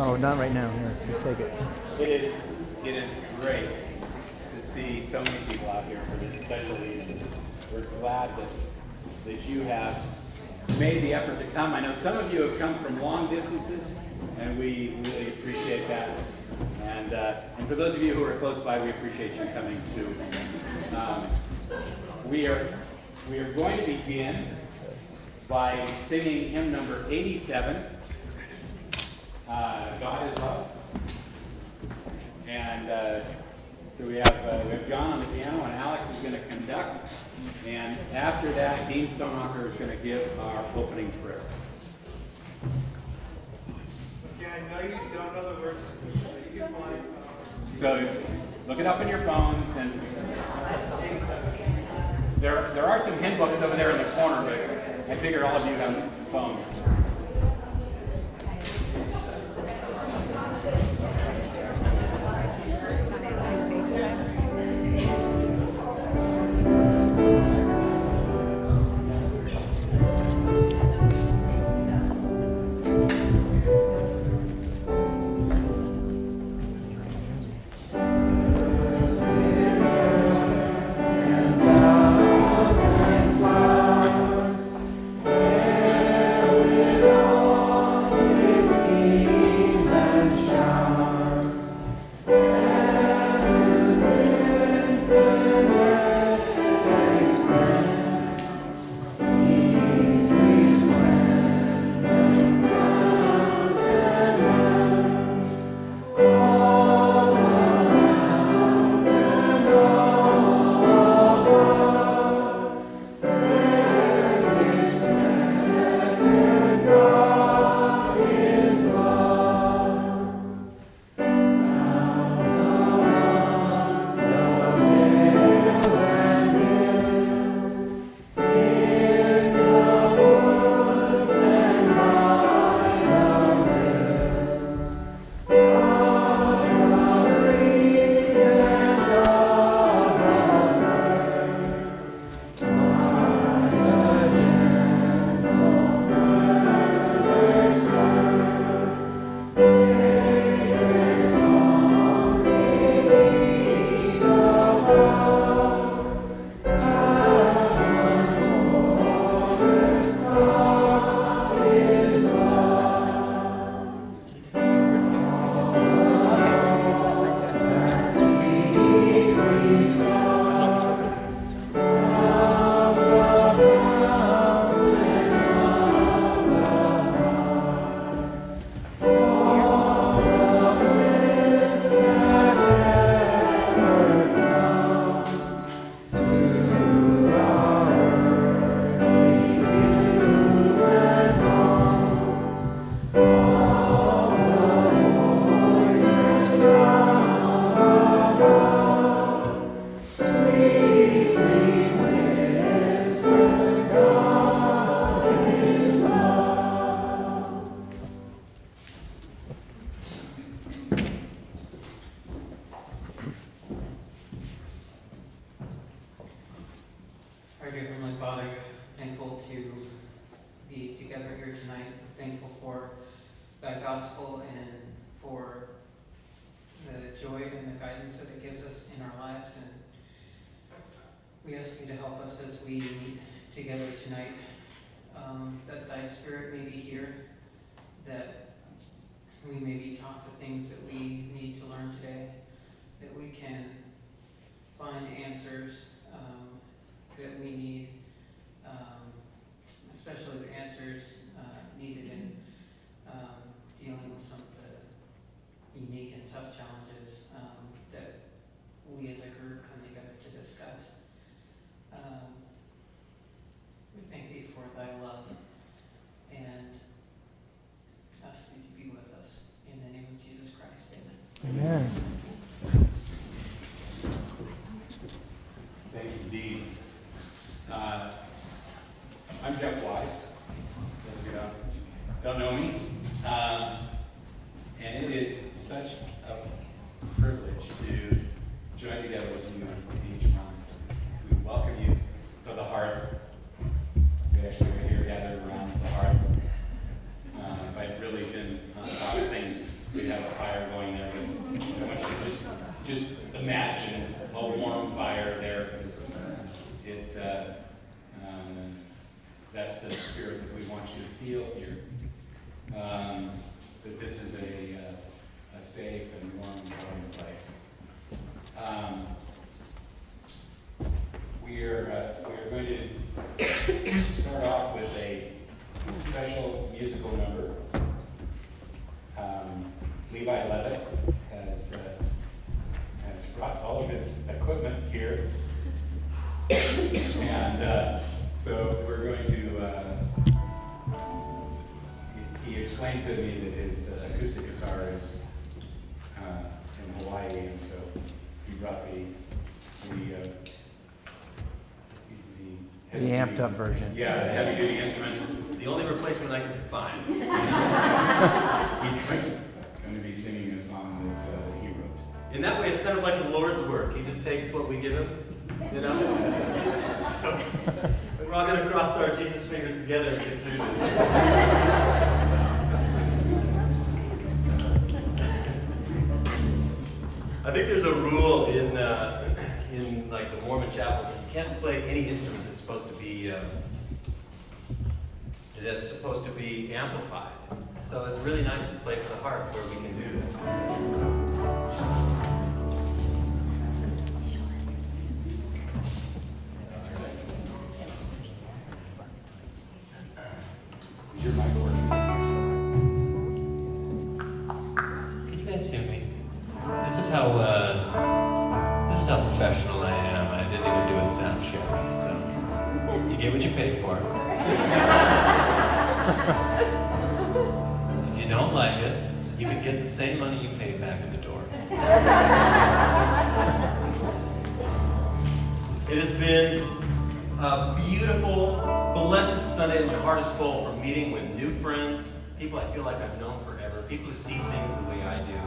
Oh, not right now. No, just take it. It is great to see so many people out here for this special evening. We're glad that you have made the effort to come. I know some of you have come from long distances, and we really appreciate that. And for those of you who are close by, we appreciate you coming too. We are going to begin by singing hymn number 87. God is Love. And so we have John on the piano, and Alex is going to conduct. And after that, Dean Stonehocker is going to give our opening prayer. Okay, I know you don't know the words, so you can find. So look it up in your phones, and there are some hymn books over there in the corner, but I figure all of you have phones. Our dear Heavenly Father, thankful to be together here tonight. Thankful for thy gospel and for the joy and the guidance that it gives us in our lives. And we ask you to help us as we meet together tonight, that thy Spirit may be here, that we may be taught the things that we need to learn today, that we can find answers that we need, especially the answers needed in dealing with some of the unique and tough challenges that we as a group come together to discuss. We thank thee for thy love and ask thee to be with us. In the name of Jesus Christ, amen. Amen. Thank you, Dean. I'm Jeff Wise. Those of you who don't know me. And it is such a privilege to join together with you each month. We welcome you to the hearth. We actually are here gathered around the hearth. If I'd really been on top of things, we feel here. That this is a safe and warm and loving place. We're going to start off with a special musical number. Levi Levitt has brought all of his equipment here. And so we're going to, he explained to me that his acoustic guitar is in Hawaii, and so he brought The amped up version. Yeah, the heavy duty instruments. The only replacement I could find. He's going to be singing a song that he wrote. In that way, it's kind of like the Lord's work. He just takes what we give him, you know? So, we're all going to cross our Jesus fingers together and get through this. I think there's a rule in like the Mormon chapels that you can't play any instrument that's supposed to be amplified. So it's really nice to play for the harp where we can do that. Is your mic working? Can you guys hear me? This is how professional I am. I didn't even do a sound check. So you get what you pay for. If you don't like it, you can get the same money you paid back at the door. It has been a beautiful, blessed Sunday, and my heart is full from meeting with new friends, people I feel like I've known forever, people who see things the way I do.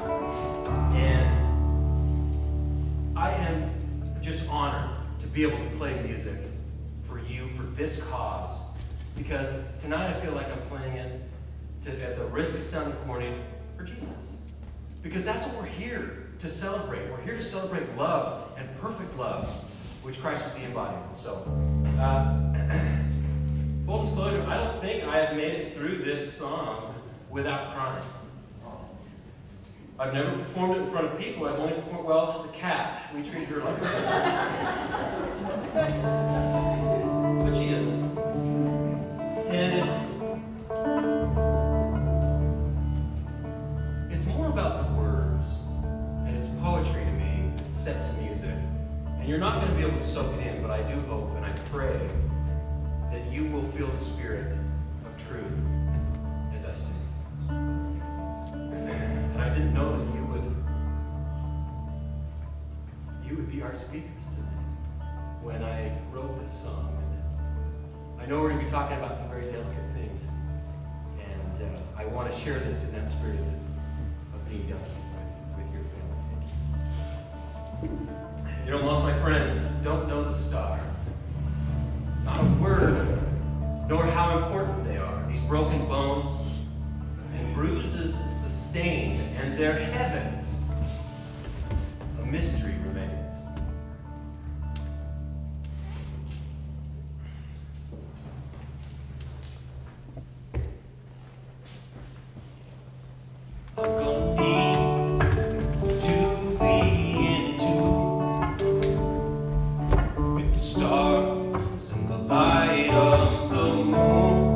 And I am just honored to be able to play music for you, for this cause, because tonight I feel like I'm playing it at the risk of sounding corny, for Jesus. Because that's what we're here to celebrate. We're here to celebrate love, and perfect love, which Christ was the embodiment. So, full disclosure, I don't think I have made it through this song without crying. I've never performed it in front of people. I've only performed, well, the cat. We treat her like a but she isn't. And it's more about the words, and it's poetry to me. It's set to music. And you're not going to be able to soak it in, but I do hope and I pray that you will feel the spirit of truth as I sing. And I didn't know that you would be our speakers tonight when I wrote this song. And I know we're going to be talking about some very delicate things, and I want to share this in that spirit of being delicate with your family. Thank you. You know, most of my friends don't know the stars. Not a word, nor how important they are. These broken bones and bruises sustained, and their heavens, a mystery remains. I'm gonna need to be in tune with the stars and the light of the moon.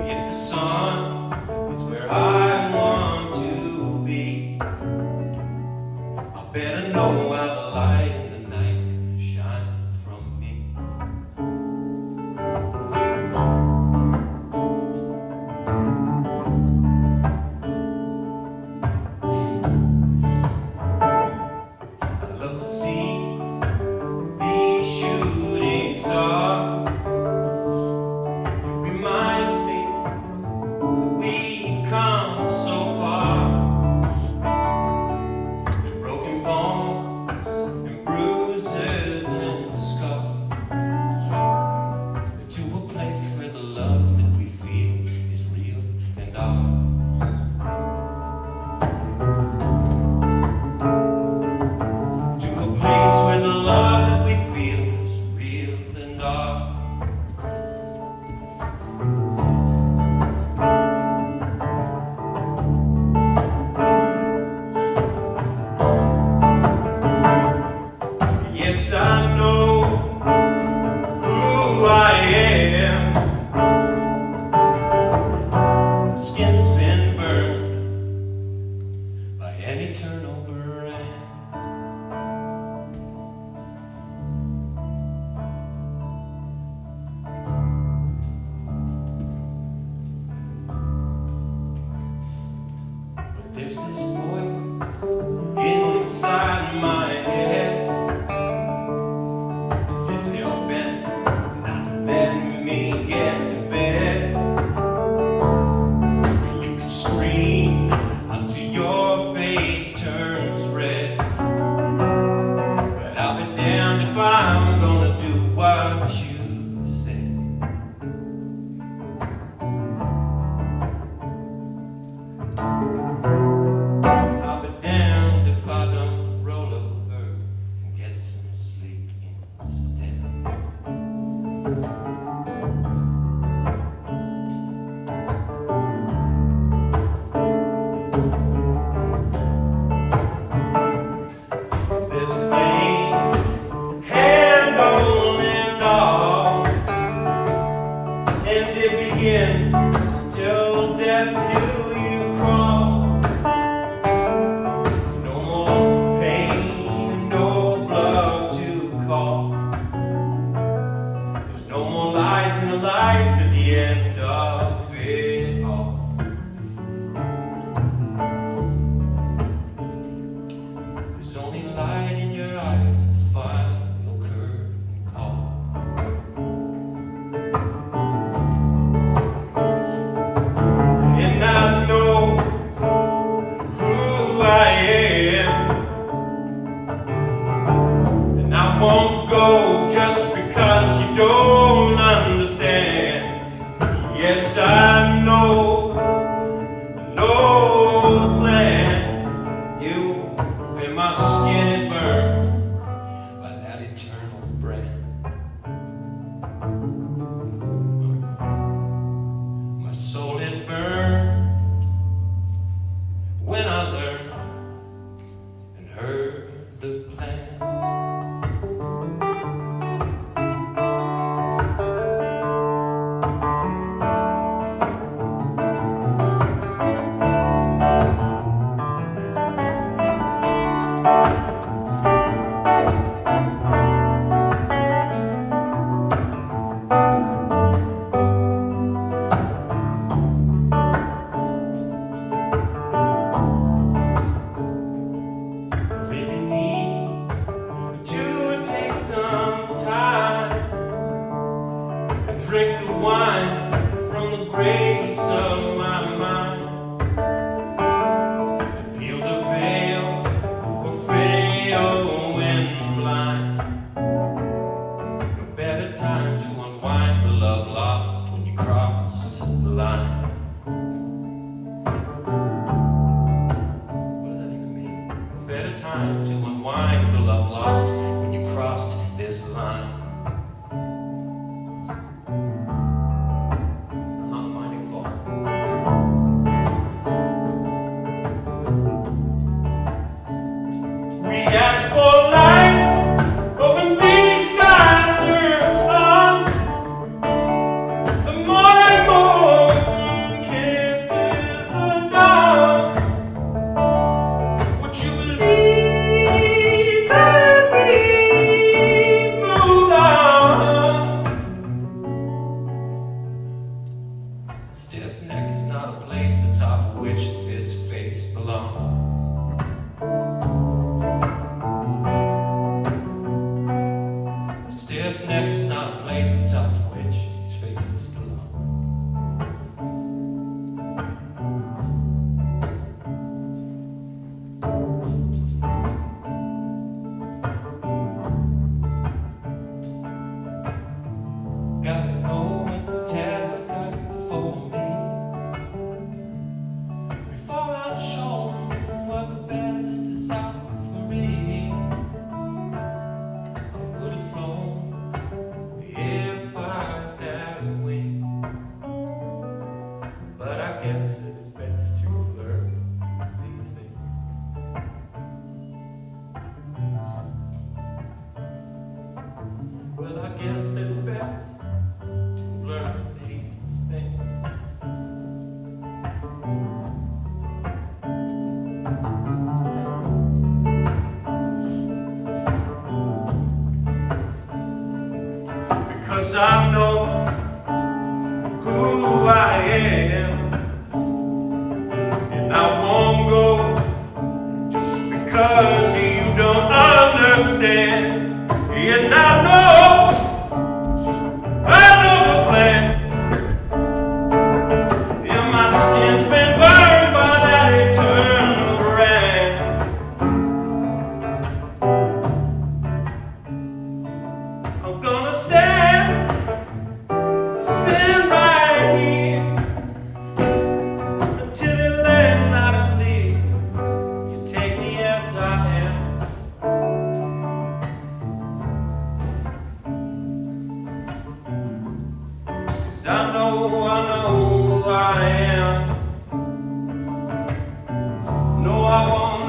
If the sun is where I want to be, I'll this voice inside my head. It's hell bent not to let me get to bed. You can scream until your face turns red, but I'll be damned if I'm gonna do what you say. I'll be damned if I don't roll over and get some sleep instead. There's a flame, handle and all, and it begins till death do you crawl. No more pain, no blood to call. There's no more lies in life at the end of it all. There's only light in your eyes at the final curtain call. And I know who I am, and I won't go just because you don't understand. Yes, I know the plan. You and my skin is burned by that eternal brand. My soul it burned when I learned and heard the plan. Really need to take some time and drink the wine from the grapes of my mind, and peel the veil or fail when blind. No better time to unwind the love lost when you crossed the line. What does that even mean? No better time to unwind the love lost when you crossed this line. I'm not finding fault. We ask for light, but when the sky turns on, the morning moon kisses the dawn. Would you believe that we've moved on? Stiff neck is not a place atop which this face belongs. Stiff neck is not a place atop which these faces belong. Gotta know what this test got for me before I'm shown what the best is out for me. I would have flown if I had a wing, but I guess it's best to learn these things. Well, I guess it's best to learn these things. Because I know who I am, I am. No, I won't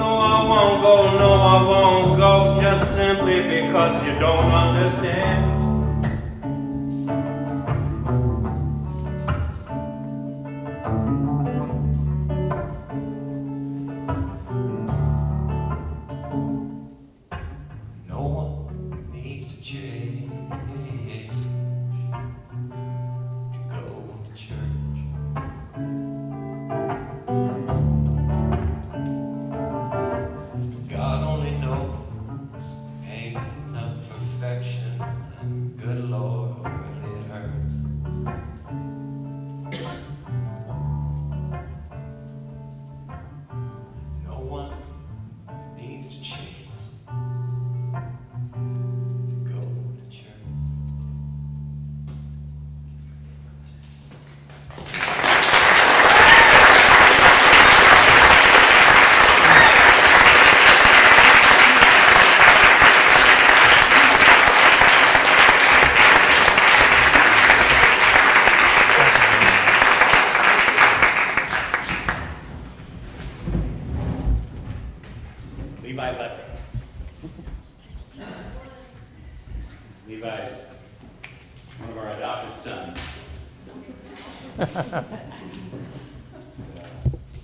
go, no, I won't go, just simply because you don't understand. No one needs to change to go to church. God only knows the pain of perfection, and good Lord, it hurts. No one needs to change to go to church. Levi Leper. Levi's one of our adopted sons. So,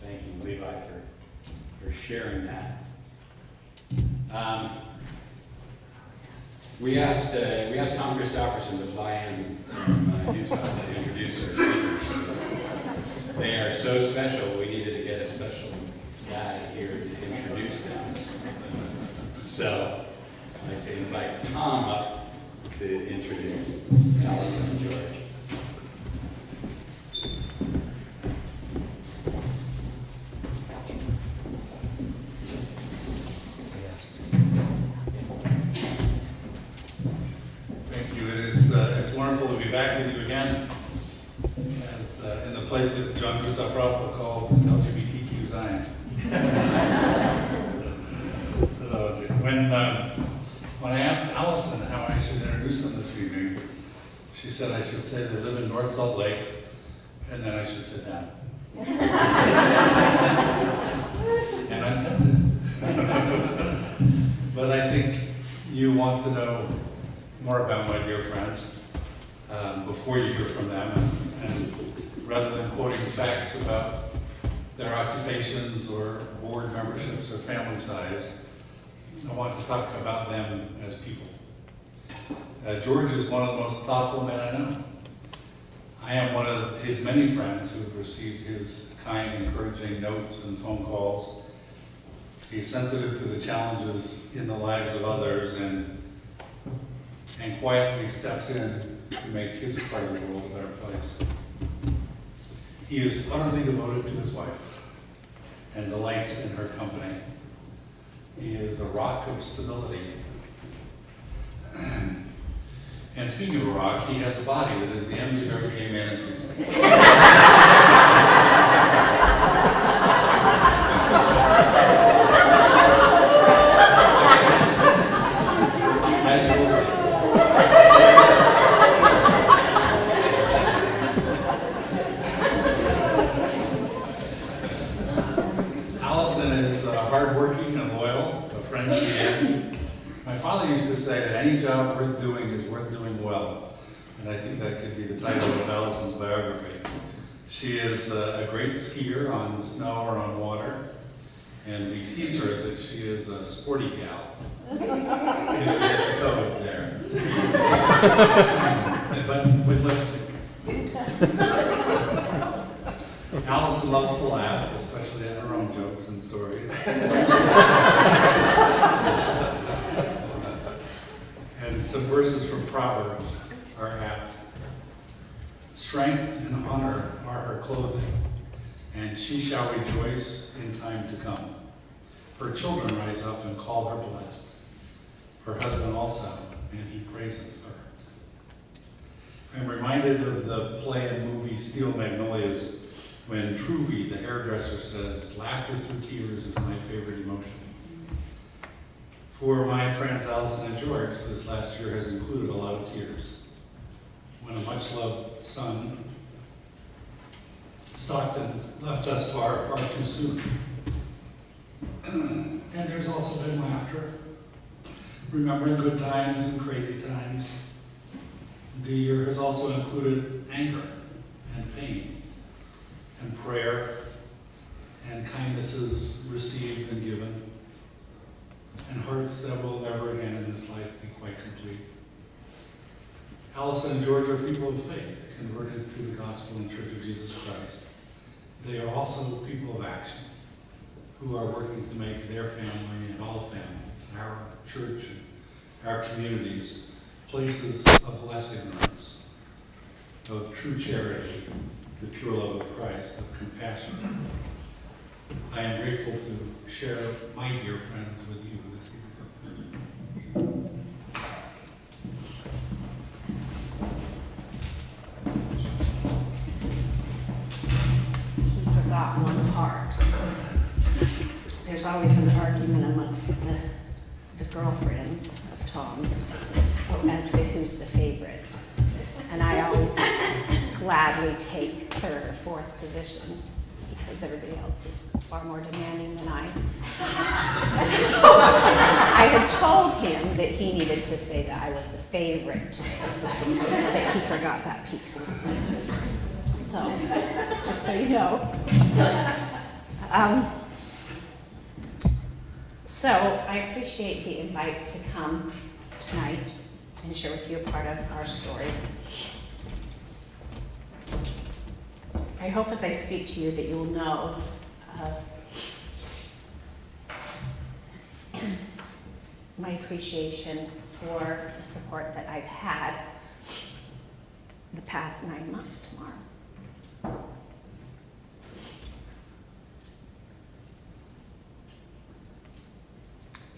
thank you, Levi, for sharing that. We asked Tom Christofferson to fly in from Utah to introduce our speakers. They are so special, we needed to get a special guy here to introduce them. So I'd like to invite Tom up to introduce Alyson and George. Thank you. It's wonderful to be back with you again, as in the place that John Gustav Rothwell called LGBTQ Zion. When I asked Alyson how I should introduce them this evening, she said I should say they live in North Salt Lake, and then I should sit down. And I'm tempted. But I think you want to know more about my dear friends before you hear from them, and rather than quoting facts about their occupations or board memberships or family size, I want to talk about them as people. George is one of the most thoughtful men I know. I am one of his many friends who have received his kind, encouraging notes and phone calls. He's sensitive to the challenges in the lives of others and quietly steps in to make his part of the world a better place. He is utterly devoted to his wife and delights in her company. He is a rock of stability. And speaking of a rock, he has a body that is the envy of every gay man in Deussen. As you will see. Alyson is hardworking and loyal, a friend to the end. My father used to say that any job worth doing is worth doing well. And I think that could be the title of Alyson's biography. She is a great skier on snow or on water. And we tease her that she is a sporty gal. If you get the code there. But with lipstick. Alyson loves to laugh, especially at her own jokes and stories. And some verses from Proverbs are apt. Strength and honor are her clothing, and she shall rejoice in time to come. Her children rise up and call her blessed. Her husband also, and he praiseth her. I'm reminded of the play and movie Steel Magnolias, when Truvy, the hairdresser, says, "Laughter through tears is my favorite emotion." For my friends Alyson and George, this last year has included a lot of tears. When a much-loved son Stockton left us far too soon. And there's also been laughter, remembering good times and crazy times. The year has also included anger and pain and prayer and kindnesses received and given, and hearts that will never again in this life be quite complete. Alyson and George are people of faith, converted to the gospel and Church of Jesus Christ. They are also people of action, who are working to make their family and all families, our church and our communities, places of less ignorance, of true charity, the pure love of Christ, of compassion. I am grateful to share my dear friends with you this evening. He forgot one part. There's always an argument amongst the girlfriends of Tom's as to who's the favorite. And I always gladly take third or fourth position because everybody else is far more demanding than I. So I had told him that he needed to say that I was the favorite, but he forgot that piece. So, just so you know. So I appreciate the invite to come tonight and share with you a part of our story. I hope as I speak to you that you'll know my appreciation for the support that I've had the past 9 months tomorrow.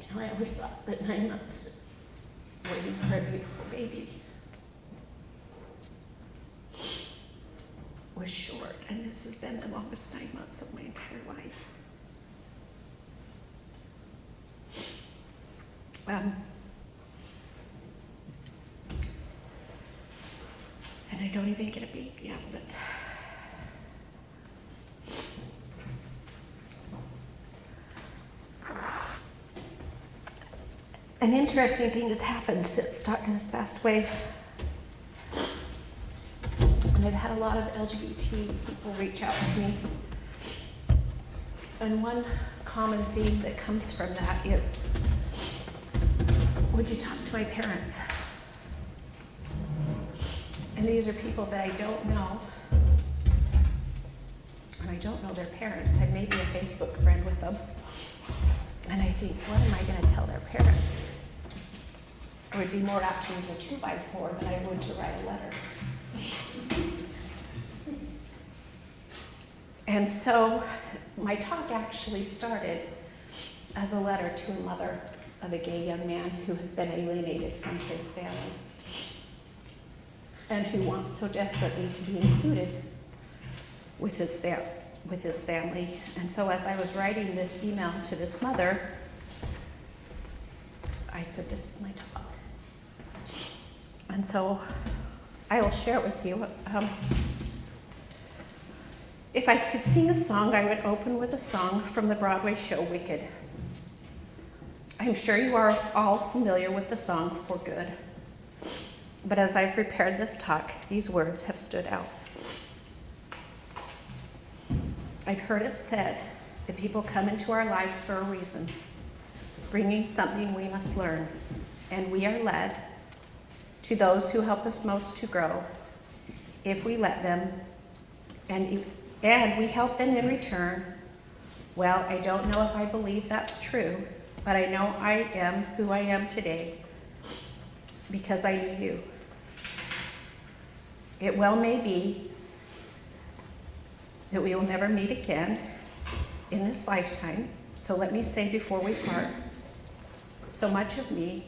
You know, I always thought that 9 months waiting for a beautiful baby was short, and this has been the longest 9 months of my entire life. And I don't even get a baby out of it. An interesting thing has happened since Stockton has passed away. And I've had a lot of LGBT people reach out to me. And one common theme that comes from that is, would you talk to my parents? And these are people that I don't know. And I don't know their parents. I may be a Facebook friend with them. And I think, what am I going to tell their parents? I would be more apt to use a 2x4 than I would to write a letter. And so my talk actually started as a letter to a mother of a gay young man who has been alienated from his family and who wants so desperately to be included with his family. And so as I was writing this email to this mother, I said, this is my talk. And so I will share it with you. If I could sing a song, I would open with a song from the Broadway show Wicked. I'm sure you are all familiar with the song For Good. But as I've prepared this talk, these words have stood out. I've heard it said that people come into our lives for a reason, bringing something we must learn, and we are led to those who help us most to grow, if we let them, and we help them in return. Well, I don't know if I believe that's true, but I know I am who I am today because I knew you. It well may be that we will never meet again in this lifetime, so let me say before we part, so much of me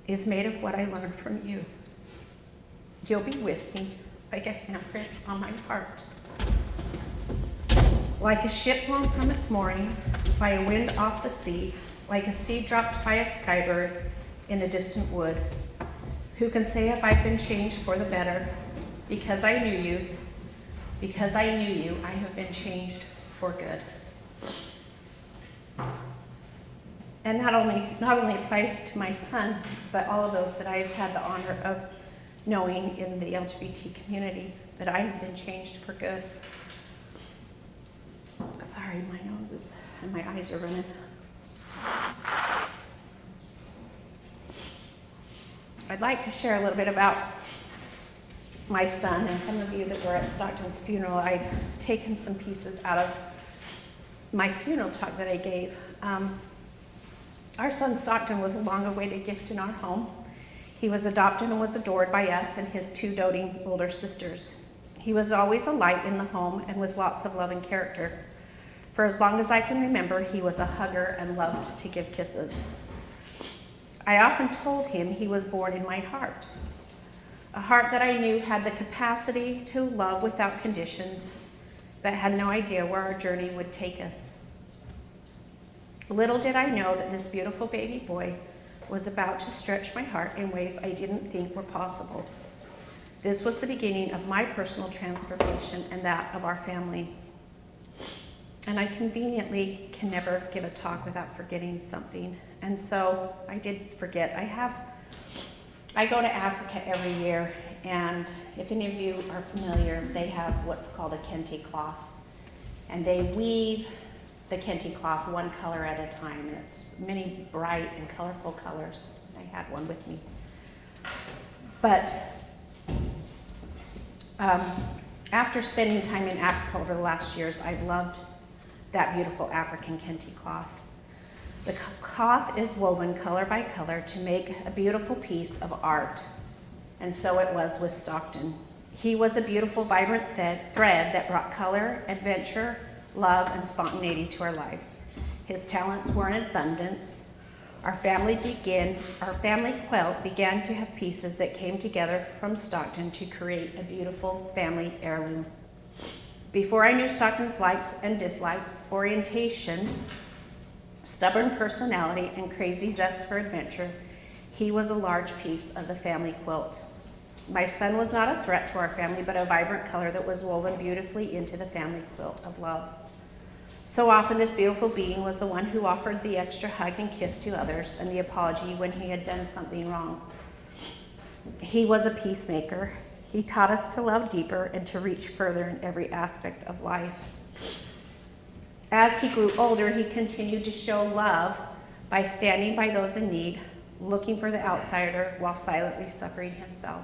is made of what I learned from you. You'll be with me like a handprint on my heart. Like a ship blown from its mooring by a wind off the sea, like a seed dropped by a skybird in a distant wood. Who can say if I've been changed for the better because I knew you, Because I knew you, I have been changed for good. And not only applies to my son, but all of those that I've had the honor of knowing in the LGBT community, that I have been changed for good. Sorry, my nose is, and my eyes are running. I'd like to share a little bit about my son, and some of you that were at Stockton's funeral, I've taken some pieces out of my funeral talk that I gave. Our son Stockton was a long-awaited gift in our home. He was adopted and was adored by us and his 2 doting older sisters. He was always a light in the home and with lots of love and character. For as long as I can remember, he was a hugger and loved to give kisses. I often told him he was born in my heart, a heart that I knew had the capacity to love without conditions, but had no idea where our journey would take us. Little did I know that this beautiful baby boy was about to stretch my heart in ways I didn't think were possible. This was the beginning of my personal transformation and that of our family. And I conveniently can never give a talk without forgetting something. And so I did forget. I go to Africa every year, and if any of you are familiar, they have what's called a kente cloth. And they weave the kente cloth one color at a time, and it's many bright and colorful colors. I had one with me. But after spending time in Africa over the last years, I've loved that beautiful African kente cloth. The cloth is woven color by color to make a beautiful piece of art, and so it was with Stockton. He was a beautiful, vibrant thread that brought color, adventure, love, and spontaneity to our lives. His talents were in abundance. Our family quilt began to have pieces that came together from Stockton to create a beautiful family heirloom. Before I knew Stockton's likes and dislikes, orientation, stubborn personality, and crazy zest for adventure, he was a large piece of the family quilt. My son was not a threat to our family, but a vibrant color that was woven beautifully into the family quilt of love. So often this beautiful being was the one who offered the extra hug and kiss to others and the apology when he had done something wrong. He was a peacemaker. He taught us to love deeper and to reach further in every aspect of life. As he grew older, he continued to show love by standing by those in need, looking for the outsider while silently suffering himself.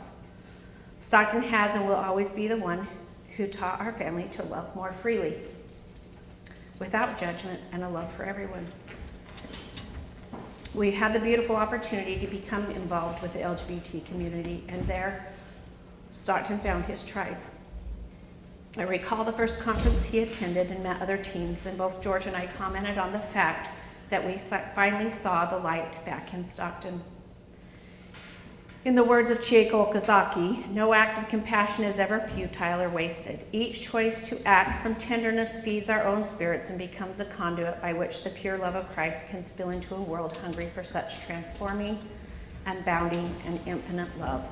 Stockton has and will always be the one who taught our family to love more freely, without judgment, and a love for everyone. We had the beautiful opportunity to become involved with the LGBT community, and there, Stockton found his tribe. I recall the first conference he attended and met other teens, and both George and I commented on the fact that we finally saw the light back in Stockton. In the words of Chieko Okazaki, no act of compassion is ever futile or wasted. Each choice to act from tenderness feeds our own spirits and becomes a conduit by which the pure love of Christ can spill into a world hungry for such transforming and bounding and infinite love.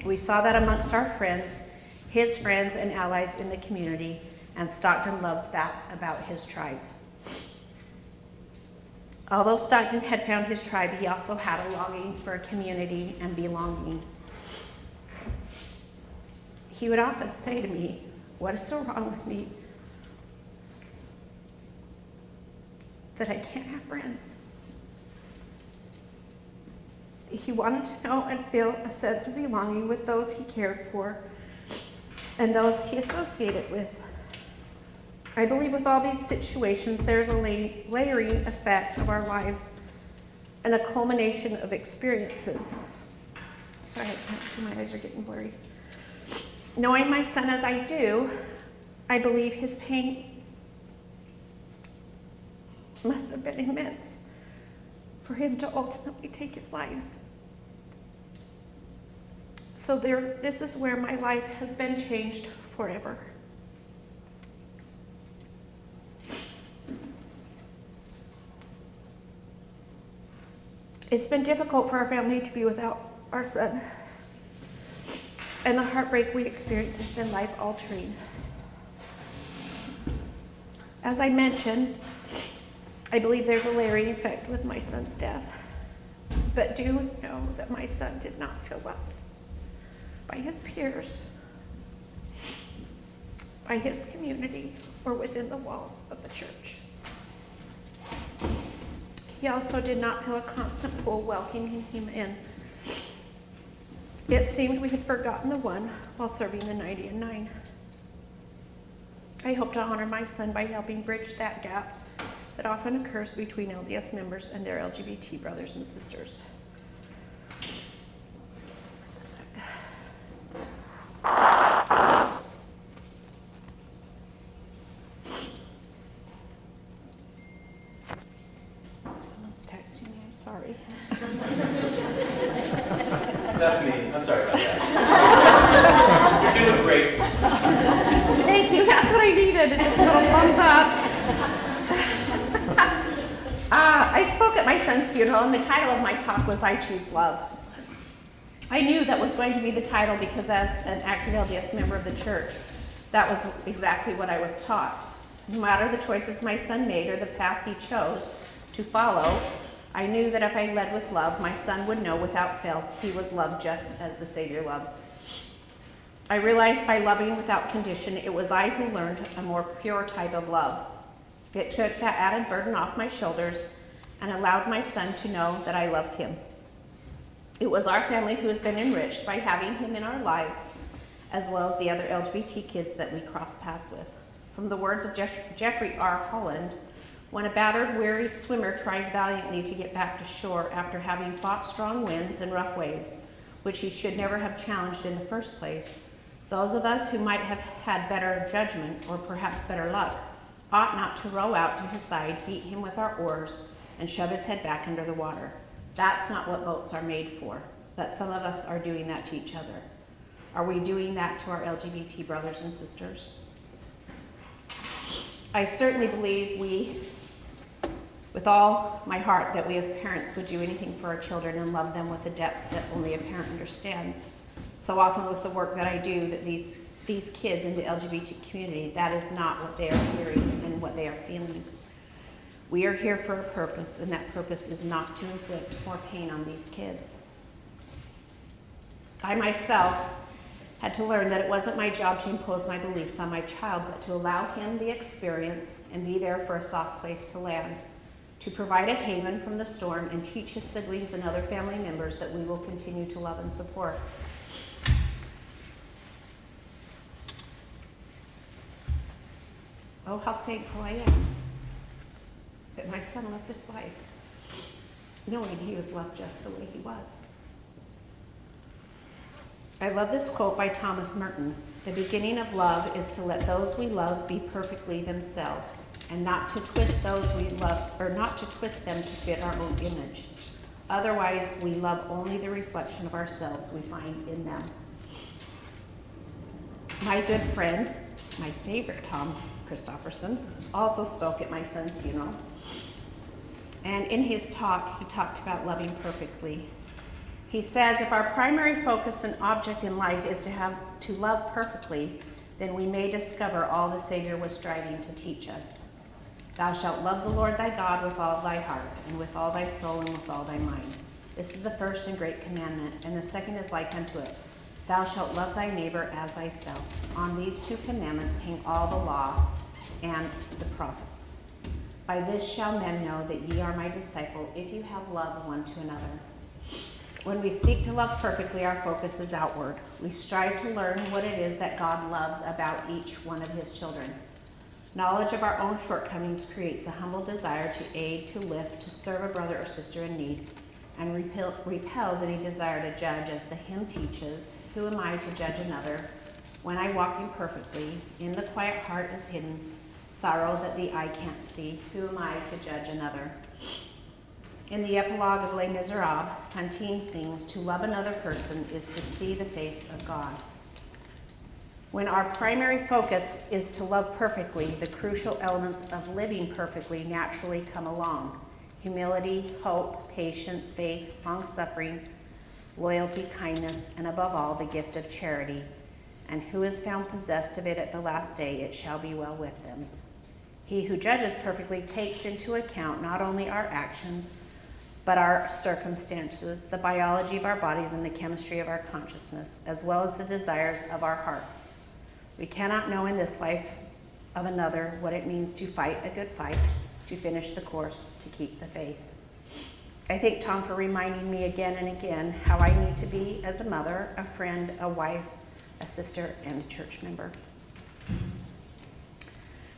We saw that amongst our friends, his friends and allies in the community, and Stockton loved that about his tribe. Although Stockton had found his tribe, he also had a longing for a community and belonging. He would often say to me, "What is so wrong with me that I can't have friends?" He wanted to know and feel a sense of belonging with those he cared for and those he associated with. I believe with all these situations, there's a layering effect of our lives and a culmination of experiences. Sorry, I can't see, my eyes are getting blurry. Knowing my son as I do, I believe his pain must have been immense for him to ultimately take his life. So this is where my life has been changed forever. It's been difficult for our family to be without our son, and the heartbreak we experience has been life-altering. As I mentioned, I believe there's a layering effect with my son's death, but do know that my son did not feel loved by his peers, by his community, or within the walls of the church. He also did not feel a constant pull welcoming him in. It seemed we had forgotten the one while serving the 90 and 9. I hope to honor my son by helping bridge that gap that often occurs between LDS members and their LGBT brothers and sisters. Excuse me for a sec. Someone's texting me, I'm sorry. That's me. I'm sorry about that. You're doing great. Thank you, that's what I needed, just a little thumbs up. I spoke at my son's funeral, and the title of my talk was I Choose Love. I knew that was going to be the title because as an active LDS member of the church, that was exactly what I was taught. No matter the choices my son made or the path he chose to follow, I knew that if I led with love, my son would know without fail he was loved just as the Savior loves. I realized by loving without condition, it was I who learned a more pure type of love. It took that added burden off my shoulders and allowed my son to know that I loved him. It was our family who has been enriched by having him in our lives, as well as the other LGBT kids that we cross paths with. From the words of Jeffrey R. Holland, when a battered, weary swimmer tries valiantly to get back to shore after having fought strong winds and rough waves, which he should never have challenged in the first place, those of us who might have had better judgment or perhaps better luck ought not to row out to his side, beat him with our oars, and shove his head back under the water. That's not what boats are made for, but some of us are doing that to each other. Are we doing that to our LGBT brothers and sisters? I certainly believe with all my heart, that we as parents would do anything for our children and love them with a depth that only a parent understands. So often with the work that I do, that these kids in the LGBT community, that is not what they are hearing and what they are feeling. We are here for a purpose, and that purpose is not to inflict more pain on these kids. I myself had to learn that it wasn't my job to impose my beliefs on my child, but to allow him the experience and be there for a soft place to land, to provide a haven from the storm and teach his siblings and other family members that we will continue to love and support. Oh, how thankful I am that my son lived this life, knowing he was loved just the way he was. I love this quote by Thomas Merton. The beginning of love is to let those we love be perfectly themselves, and not to twist those we love, or not to twist them to fit our own image. Otherwise, we love only the reflection of ourselves we find in them. My good friend, my favorite Tom Christofferson, also spoke at my son's funeral. And in his talk, he talked about loving perfectly. He says, if our primary focus and object in life is to love perfectly, then we may discover all the Savior was striving to teach us. Thou shalt love the Lord thy God with all thy heart, and with all thy soul, and with all thy mind. This is the first and great commandment, and the second is like unto it. Thou shalt love thy neighbor as thyself. On these two commandments hang all the law and the prophets. By this shall men know that ye are my disciple, if you have love one to another. When we seek to love perfectly, our focus is outward. We strive to learn what it is that God loves about each one of his children. Knowledge of our own shortcomings creates a humble desire to aid, to lift, to serve a brother or sister in need, and repels any desire to judge, as the hymn teaches, who am I to judge another? When I walk imperfectly, in the quiet heart is hidden sorrow that the eye can't see. Who am I to judge another? In the epilogue of Les Miserables, Fantine sings, to love another person is to see the face of God. When our primary focus is to love perfectly, the crucial elements of living perfectly naturally come along. Humility, hope, patience, faith, long-suffering, loyalty, kindness, and above all, the gift of charity. And who is found possessed of it at the last day, it shall be well with them. He who judges perfectly takes into account not only our actions, but our circumstances, the biology of our bodies, and the chemistry of our consciousness, as well as the desires of our hearts. We cannot know in this life of another what it means to fight a good fight, to finish the course, to keep the faith. I thank Tom for reminding me again and again how I need to be as a mother, a friend, a wife, a sister, and a church member.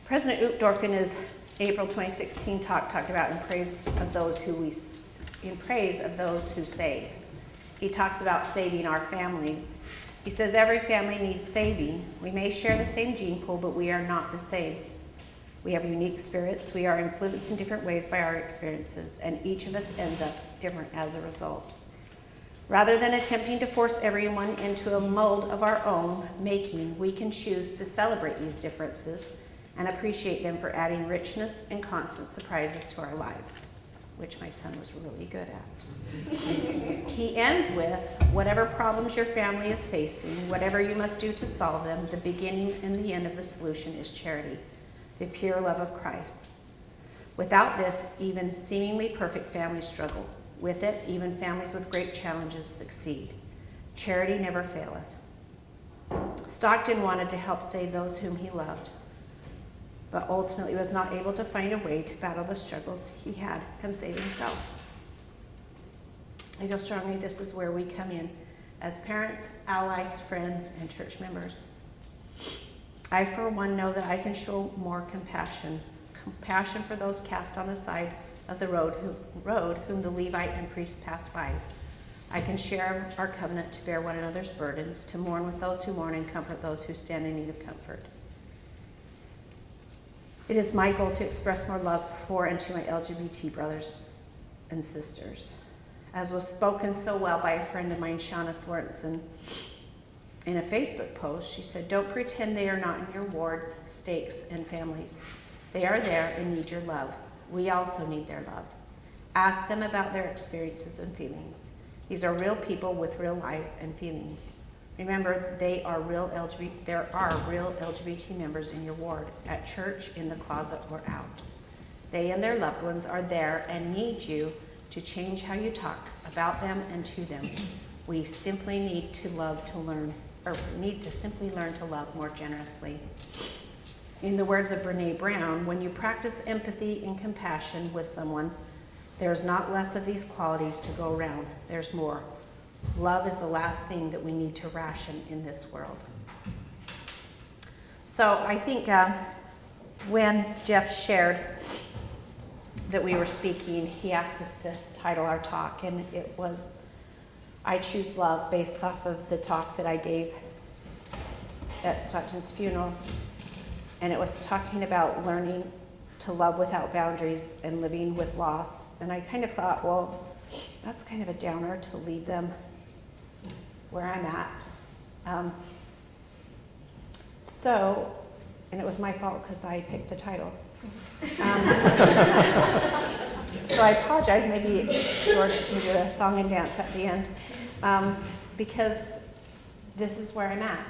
President Uchtdorf in his April 2016 talked about in praise of those who save. He talks about saving our families. He says every family needs saving. We may share the same gene pool, but we are not the same. We have unique spirits. We are influenced in different ways by our experiences, and each of us ends up different as a result. Rather than attempting to force everyone into a mold of our own making, we can choose to celebrate these differences and appreciate them for adding richness and constant surprises to our lives, which my son was really good at. He ends with, whatever problems your family is facing, whatever you must do to solve them, the beginning and the end of the solution is charity, the pure love of Christ. Without this, even seemingly perfect families struggle. With it, even families with great challenges succeed. Charity never faileth. Stockton wanted to help save those whom he loved, but ultimately was not able to find a way to battle the struggles he had and save himself. I feel strongly this is where we come in as parents, allies, friends, and church members. I, for one, know that I can show more compassion for those cast on the side of the road whom the Levite and priest passed by. I can share our covenant to bear one another's burdens, to mourn with those who mourn and comfort those who stand in need of comfort. It is my goal to express more love for and to my LGBT brothers and sisters. As was spoken so well by a friend of mine, Shauna Swartzen, in a Facebook post, she said, "Don't pretend they are not in your wards, stakes, and families. They are there and need your love. We also need their love. Ask them about their experiences and feelings. These are real people with real lives and feelings. Remember, there are real LGBT members in your ward, at church, in the closet, or out. They and their loved ones are there and need you to change how you talk about them and to them. We simply need to simply learn to love more generously." In the words of Brene Brown, when you practice empathy and compassion with someone, there's not less of these qualities to go around. There's more. Love is the last thing that we need to ration in this world. So I think when Jeff shared that we were speaking, he asked us to title our talk, and it was, "I Choose Love," based off of the talk that I gave at Stockton's funeral. And it was talking about learning to love without boundaries and living with loss. And I kind of thought, well, that's kind of a downer to leave them where I'm at. And it was my fault because I picked the title. So I apologize. Maybe George can do a song and dance at the end, because this is where I'm at,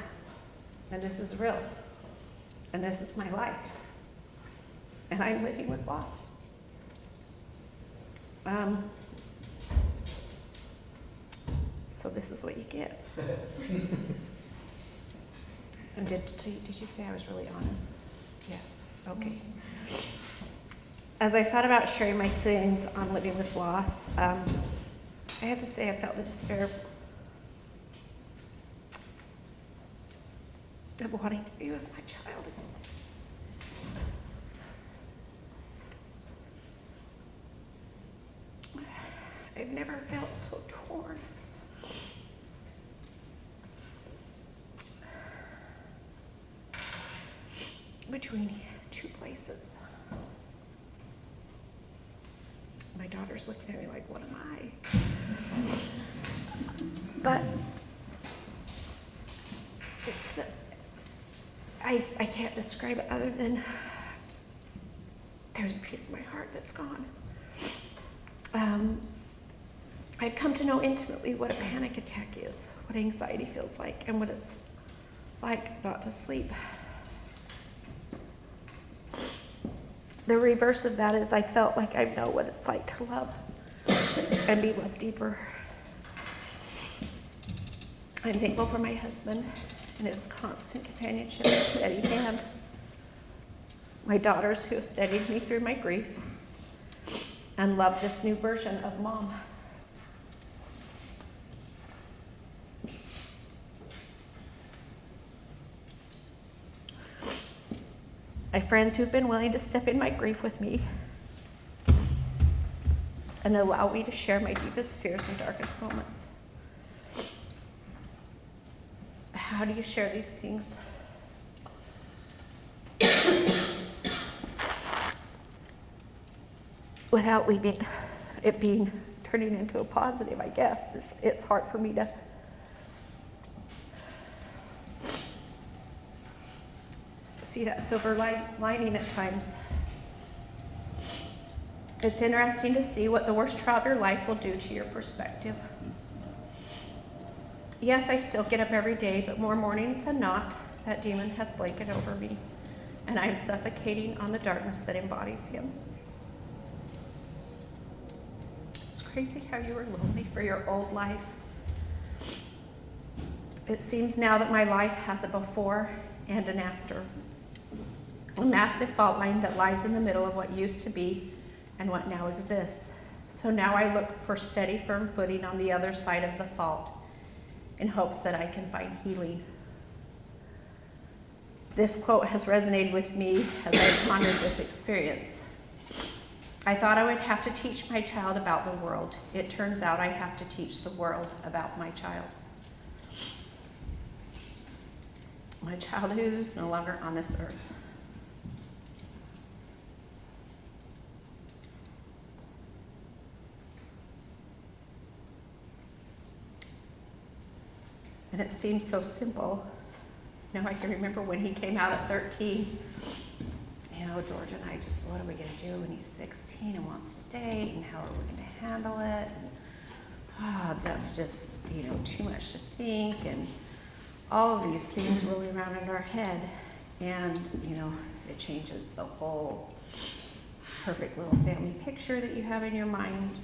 and this is real, and this is my life, and I'm living with loss. So this is what you get. And did you say I was really honest? Yes. Okay. As I thought about sharing my feelings on living with loss, I have to say I felt the despair of wanting to be with my child. I've never felt so torn. Between two places. My daughter's looking at me like, what am I? But it's the, I can't describe it other than there's a piece of my heart that's gone. I've come to know intimately what a panic attack is, what anxiety feels like, and what it's like not to sleep. The reverse of that is I felt like I know what it's like to love and be loved deeper. I'm thankful for my husband and his constant companionship and steady hand. My daughters who have steadied me through my grief and love this new version of Mom. My friends who've been willing to step in my grief with me and allow me to share my deepest fears and darkest moments. How do you share these things? Without leaving it turning into a positive, I guess. It's hard for me to see that silver lining at times. It's interesting to see what the worst trial of your life will do to your perspective. Yes, I still get up every day, but more mornings than not, that demon has blanketed over me, and I am suffocating on the darkness that embodies him. It's crazy how you were lonely for your old life. It seems now that my life has a before and an after. A massive fault line that lies in the middle of what used to be and what now exists. So now I look for steady, firm footing on the other side of the fault in hopes that I can find healing. This quote has resonated with me as I pondered this experience. I thought I would have to teach my child about the world. It turns out I have to teach the world about my child. My child who's no longer on this earth. And it seems so simple. Now I can remember when he came out at 13. You know, George and I just, what are we going to do when he's 16 and wants to date, and how are we going to handle it? And, that's just, too much to think, and all of these things rolling around in our head. And, it changes the whole perfect little family picture that you have in your mind.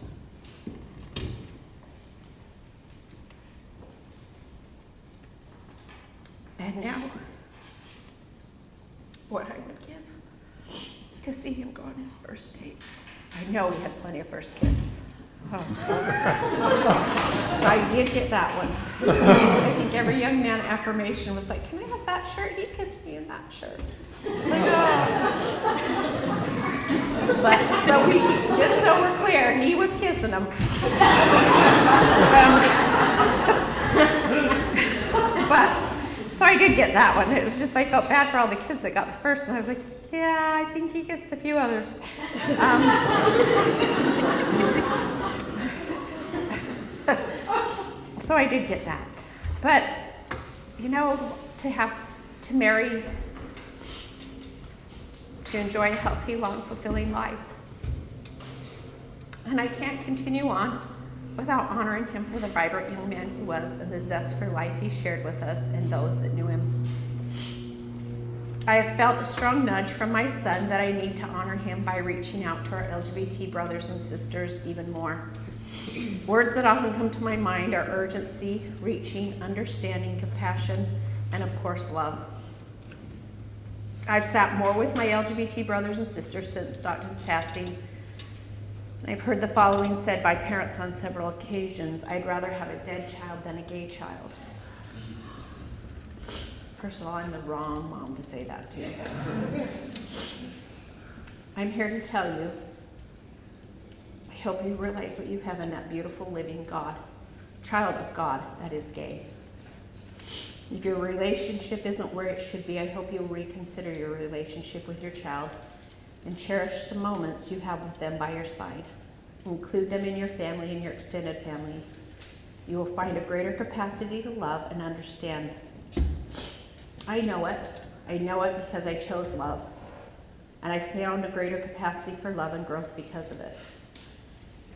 And now, what I would give to see him go on his first date. I know he had plenty of first kiss. Oh, I did get that one. I think every young man affirmation was like, can I have that shirt? He kissed me in that shirt. It's like, oh. But so just so we're clear, he was kissing him. So I did get that one. It was just, I felt bad for all the kids that got the first, and I was like, yeah, I think he kissed a few others. So I did get that. But, to marry, to enjoy a healthy, long, fulfilling life. And I can't continue on without honoring him for the vibrant young man he was and the zest for life he shared with us and those that knew him. I have felt a strong nudge from my son that I need to honor him by reaching out to our LGBT brothers and sisters even more. Words that often come to my mind are urgency, reaching, understanding, compassion, and of course, love. I've sat more with my LGBT brothers and sisters since Stockton's passing. I've heard the following said by parents on several occasions: I'd rather have a dead child than a gay child. First of all, I'm the wrong mom to say that to. I'm here to tell you, I hope you realize what you have in that beautiful living God, child of God that is gay. If your relationship isn't where it should be, I hope you'll reconsider your relationship with your child and cherish the moments you have with them by your side. Include them in your family and your extended family. You will find a greater capacity to love and understand. I know it. I know it because I chose love. And I found a greater capacity for love and growth because of it.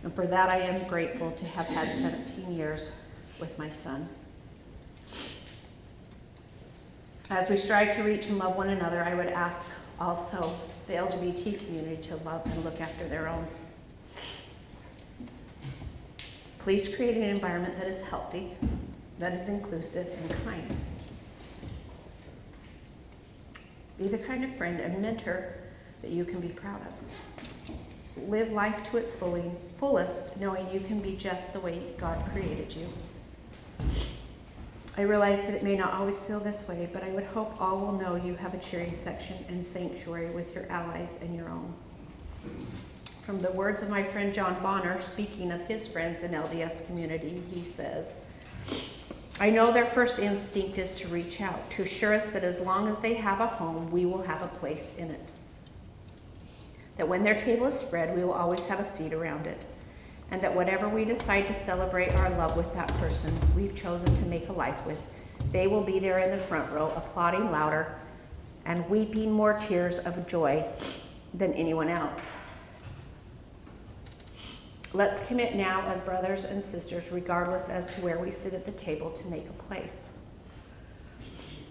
And for that, I am grateful to have had 17 years with my son. As we strive to reach and love one another, I would ask also the LGBT community to love and look after their own. Please create an environment that is healthy, that is inclusive and kind. Be the kind of friend and mentor that you can be proud of. Live life to its fullest, knowing you can be just the way God created you. I realize that it may not always feel this way, but I would hope all will know you have a cheering section and sanctuary with your allies and your own. From the words of my friend John Bonner, speaking of his friends in LDS community, he says, I know their first instinct is to reach out, to assure us that as long as they have a home, we will have a place in it. That when their table is spread, we will always have a seat around it. And that whatever we decide to celebrate our love with that person we've chosen to make a life with, they will be there in the front row, applauding louder and weeping more tears of joy than anyone else. Let's commit now as brothers and sisters, regardless as to where we sit at the table, to make a place.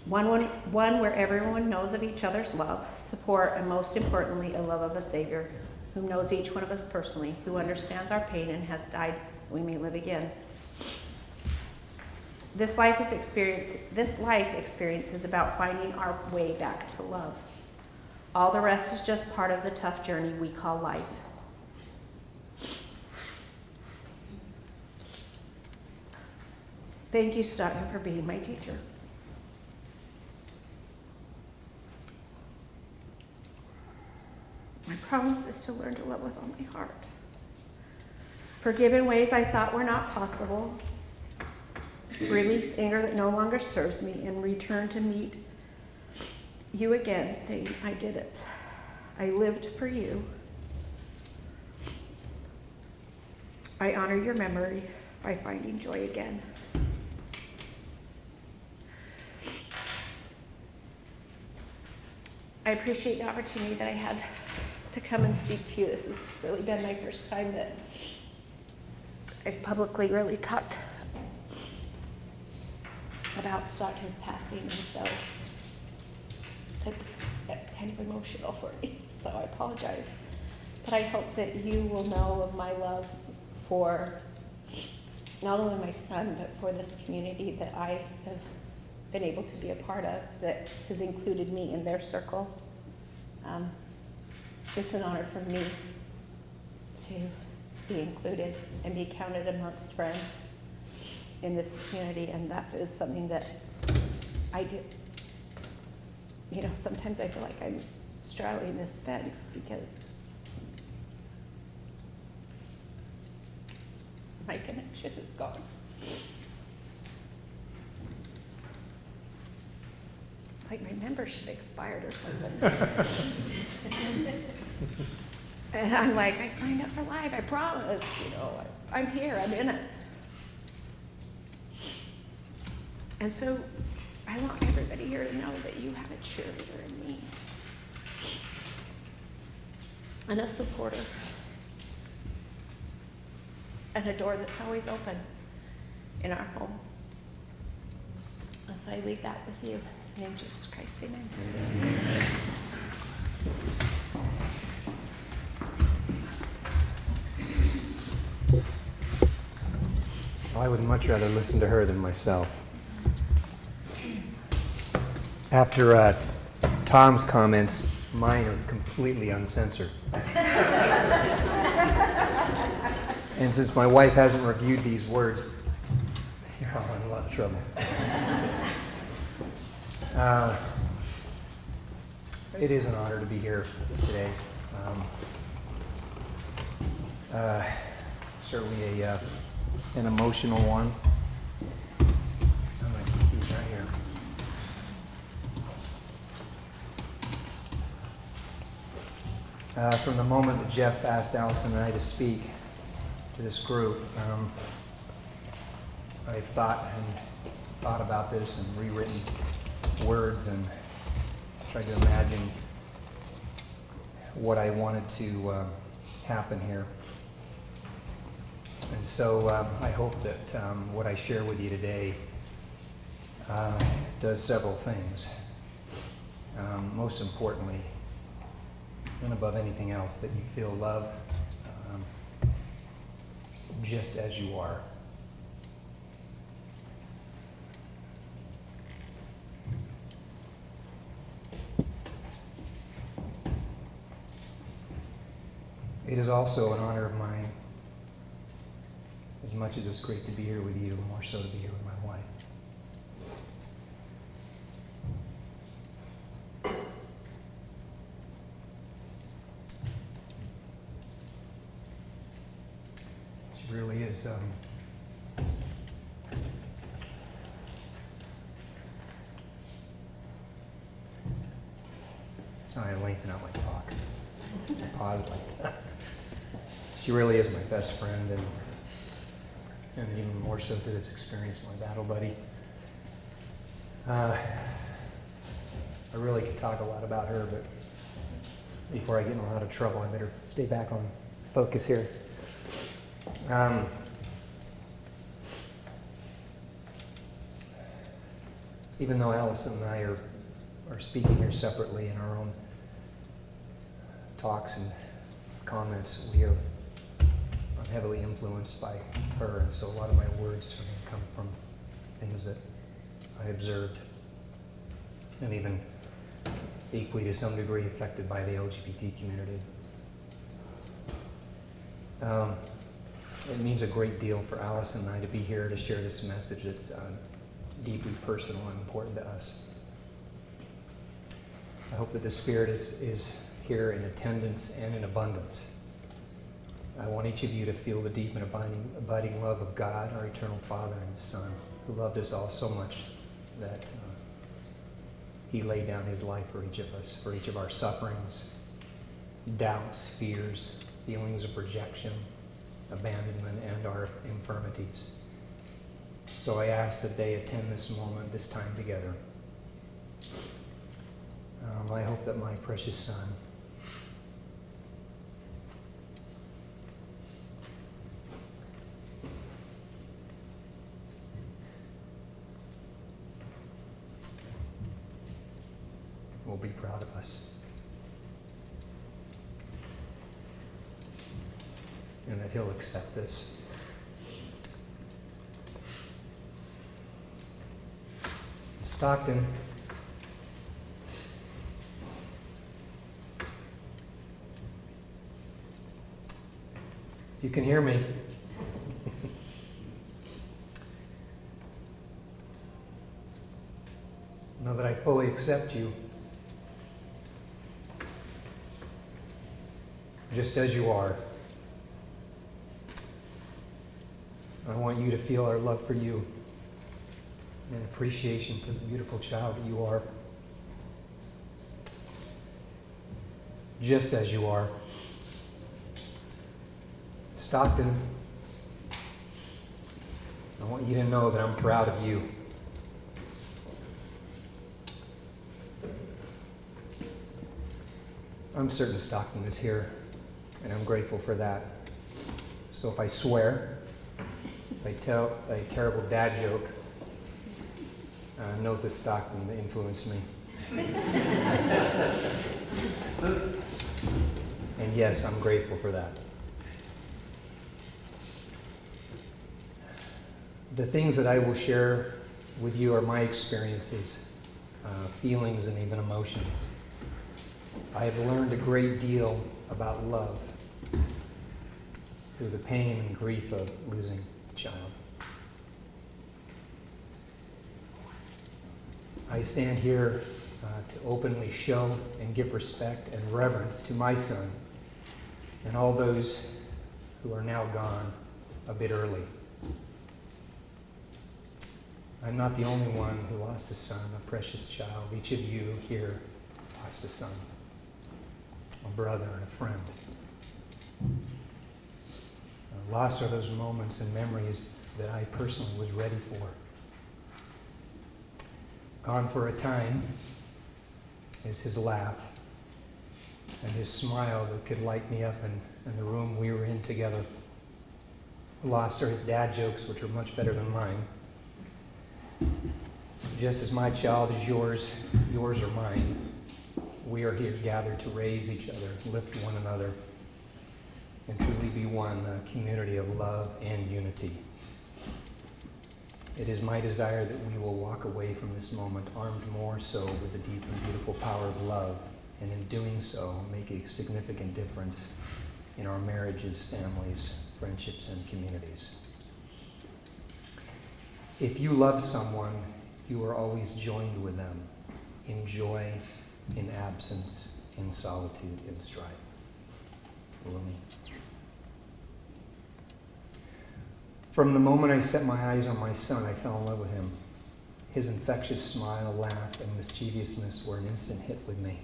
One where everyone knows of each other's love, support, and most importantly, a love of a Savior who knows each one of us personally, who understands our pain and has died that we may live again. This life experience is about finding our way back to love. All the rest is just part of the tough journey we call life. Thank you, Stockton, for being my teacher. My promise is to learn to love with all my heart. Forgive in ways I thought were not possible. Release anger that no longer serves me and return to meet you again, saying, I did it. I lived for you. I honor your memory by finding joy again. I appreciate the opportunity that I had to come and speak to you. This has really been my first time that I've publicly really talked about Stockton's passing, and so it's kind of emotional for me, so I apologize. But I hope that you will know of my love for not only my son, but for this community that I have been able to be a part of, that has included me in their circle. It's an honor for me to be included and be counted amongst friends in this community, and that is something that I do. You know, sometimes I feel like I'm straddling this fence because my connection is gone. It's like my membership expired or something. And I'm like, I signed up for live, I promise, you know, I'm here, I'm in it. And so I want everybody here to know that you have a cheerleader in me and a supporter and a door that's always open in our home. And so I leave that with you. In the name of Jesus Christ, amen. I would much rather listen to her than myself. After Tom's comments, mine are completely uncensored. And since my wife hasn't reviewed these words, you're all in a lot of trouble. It is an honor to be here today. Certainly an emotional one. I'm going to keep these right here. From the moment that Jeff asked Alyson and I to speak to this group, I've thought about this and rewritten words and tried to imagine what I wanted to happen here. And so I hope that what I share with you today does several things. Most importantly, and above anything else, that you feel love just as you are. It is also an honor of mine, as much as it's great to be here with you, more so to be here with my wife. She really is sorry, I lengthen out my talk. I pause like that. She really is my best friend, and even more so through this experience, my battle buddy. I really could talk a lot about her, but before I get in a lot of trouble, I better stay back on focus here. Even though Alyson and I are speaking here separately in our own talks and comments, we are heavily influenced by her, and so a lot of my words come from things that I observed, and even equally to some degree affected by the LGBT community. It means a great deal for Alyson and I to be here to share this message that's deeply personal and important to us. I hope that the Spirit is here in attendance and in abundance. I want each of you to feel the deep and abiding love of God, our eternal Father, and His Son, who loved us all so much that He laid down His life for each of us, for each of our sufferings, doubts, fears, feelings of rejection, abandonment, and our infirmities. So I ask that they attend this moment, this time together. I hope that my precious son will be proud of us, and that he'll accept this. Stockton. If you can hear me. Know that I fully accept you, just as you are. I want you to feel our love for you and appreciation for the beautiful child that you are, just as you are. Stockton, I want you to know that I'm proud of you. I'm certain Stockton is here, and I'm grateful for that. So if I swear, if I tell a terrible dad joke, note that Stockton influenced me. And yes, I'm grateful for that. The things that I will share with you are my experiences, feelings, and even emotions. I have learned a great deal about love through the pain and grief of losing a child. I stand here to openly show and give respect and reverence to my son and all those who are now gone a bit early. I'm not the only one who lost a son, a precious child. Each of you here lost a son, a brother, and a friend. Lost are those moments and memories that I personally was ready for. Gone for a time is his laugh and his smile that could light me up in the room we were in together. Lost are his dad jokes, which are much better than mine. Just as my child is yours, yours are mine. We are here gathered to raise each other, lift one another, and truly be one, a community of love and unity. It is my desire that we will walk away from this moment armed more so with the deep and beautiful power of love, and in doing so, make a significant difference in our marriages, families, friendships, and communities. If you love someone, you are always joined with them in joy, in absence, in solitude, in strife. Rumi. From the moment I set my eyes on my son, I fell in love with him. His infectious smile, laugh, and mischievousness were an instant hit with me.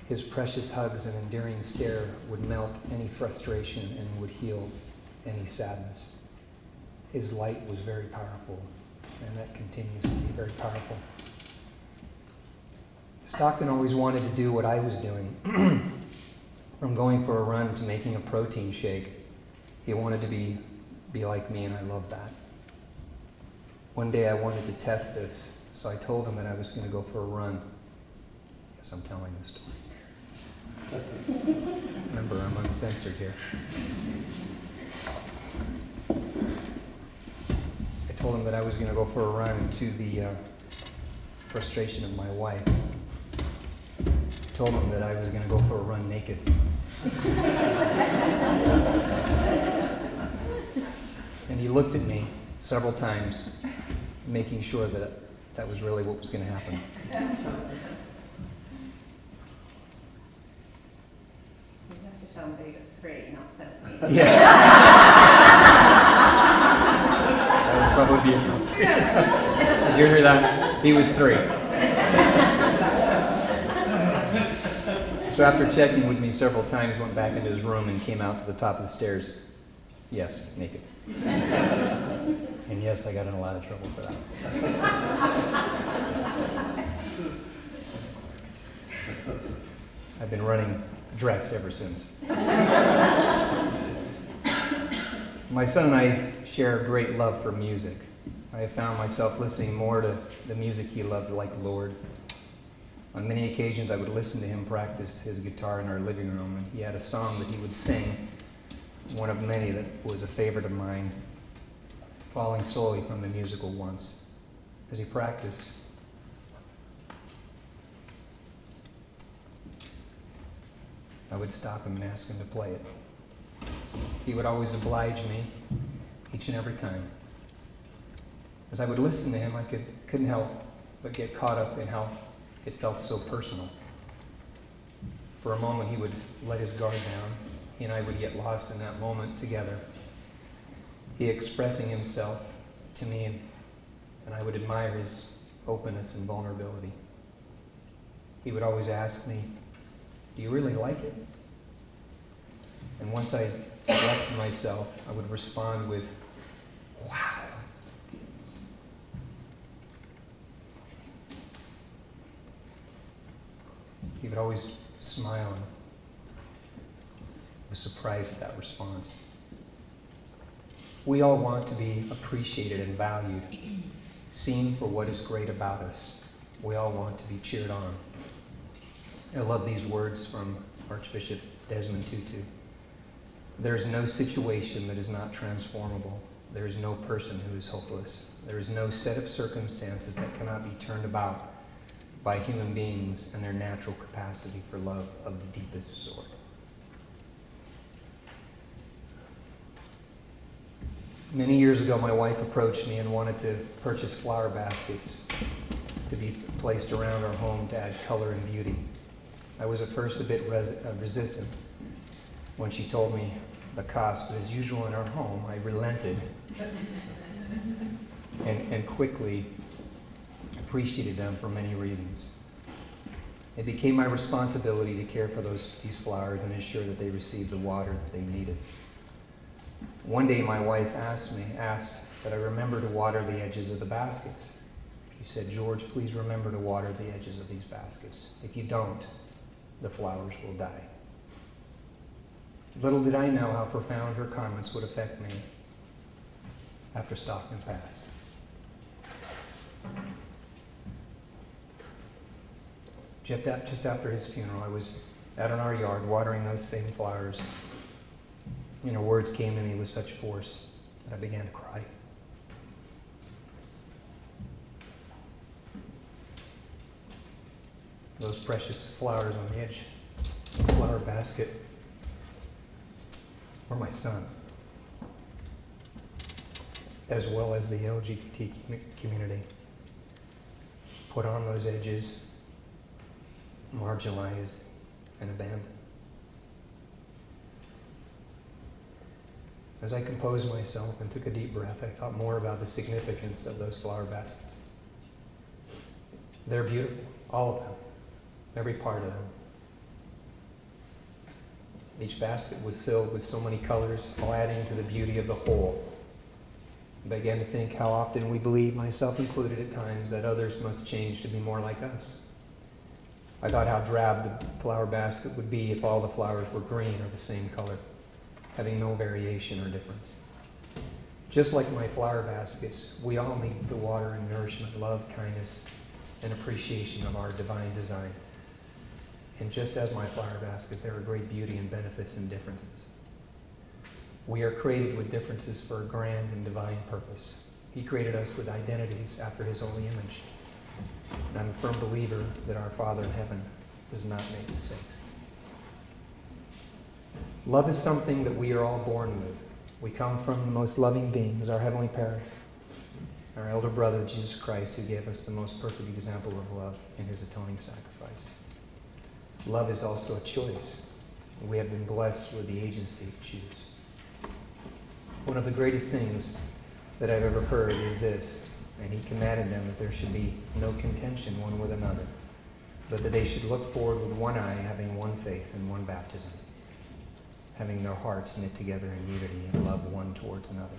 His precious hugs and endearing stare would melt any frustration and would heal any sadness. His light was very powerful, and that continues to be very powerful. Stockton always wanted to do what I was doing. From going for a run to making a protein shake, he wanted to be like me, and I loved that. One day I wanted to test this, so I told him that I was going to go for a run. Yes, I'm telling the story. Remember, I'm uncensored here. I told him that I was going to go for a run, to the frustration of my wife. I told him that I was going to go for a run naked. And he looked at me several times, making sure that that was really what was going to happen. You have to tell him that he was 3, not 17. Yeah. That would probably be appropriate. Did you hear that? He was 3. So after checking with me several times, went back into his room and came out to the top of the stairs. Yes, naked. And yes, I got in a lot of trouble for that. I've been running dressed ever since. My son and I share a great love for music. I have found myself listening more to the music he loved, like Lord. On many occasions, I would listen to him practice his guitar in our living room, and he had a song that he would sing, one of many that was a favorite of mine, falling slowly from the musical once. As he practiced, I would stop him and ask him to play it. He would always oblige me each and every time. As I would listen to him, I couldn't help but get caught up in how it felt so personal. For a moment, he would let his guard down. He and I would get lost in that moment together. He expressing himself to me, and I would admire his openness and vulnerability. He would always ask me, "Do you really like it?" And once I left myself, I would respond with, "Wow." He would always smile and was surprised at that response. We all want to be appreciated and valued, seen for what is great about us. We all want to be cheered on. I love these words from Archbishop Desmond Tutu. There is no situation that is not transformable. There is no person who is hopeless. There is no set of circumstances that cannot be turned about by human beings and their natural capacity for love of the deepest sort. Many years ago, my wife approached me and wanted to purchase flower baskets to be placed around our home to add color and beauty. I was at first a bit resistant when she told me the cost, but as usual in our home, I relented and quickly appreciated them for many reasons. It became my responsibility to care for these flowers and ensure that they received the water that they needed. One day my wife asked that I remember to water the edges of the baskets. She said, "George, please remember to water the edges of these baskets. If you don't, the flowers will die." Little did I know how profound her comments would affect me after Stockton passed. Just after his funeral, I was out in our yard watering those same flowers. And her words came to me with such force that I began to cry. Those precious flowers on the edge of the flower basket were my son, as well as the LGBT community, put on those edges, marginalized and abandoned. As I composed myself and took a deep breath, I thought more about the significance of those flower baskets. They're beautiful, all of them, every part of them. Each basket was filled with so many colors, all adding to the beauty of the whole. I began to think how often we believe, myself included at times, that others must change to be more like us. I thought how drab the flower basket would be if all the flowers were green or the same color, having no variation or difference. Just like my flower baskets, we all need the water and nourishment, love, kindness, and appreciation of our divine design. And just as my flower baskets, there are great beauty and benefits in differences. We are created with differences for a grand and divine purpose. He created us with identities after his holy image. And I'm a firm believer that our Father in heaven does not make mistakes. Love is something that we are all born with. We come from the most loving beings, our heavenly parents, our elder brother, Jesus Christ, who gave us the most perfect example of love in his atoning sacrifice. Love is also a choice. We have been blessed with the agency to choose. One of the greatest things that I've ever heard is this, and he commanded them that there should be no contention one with another, but that they should look forward with one eye, having one faith and one baptism, having their hearts knit together in unity and love one towards another.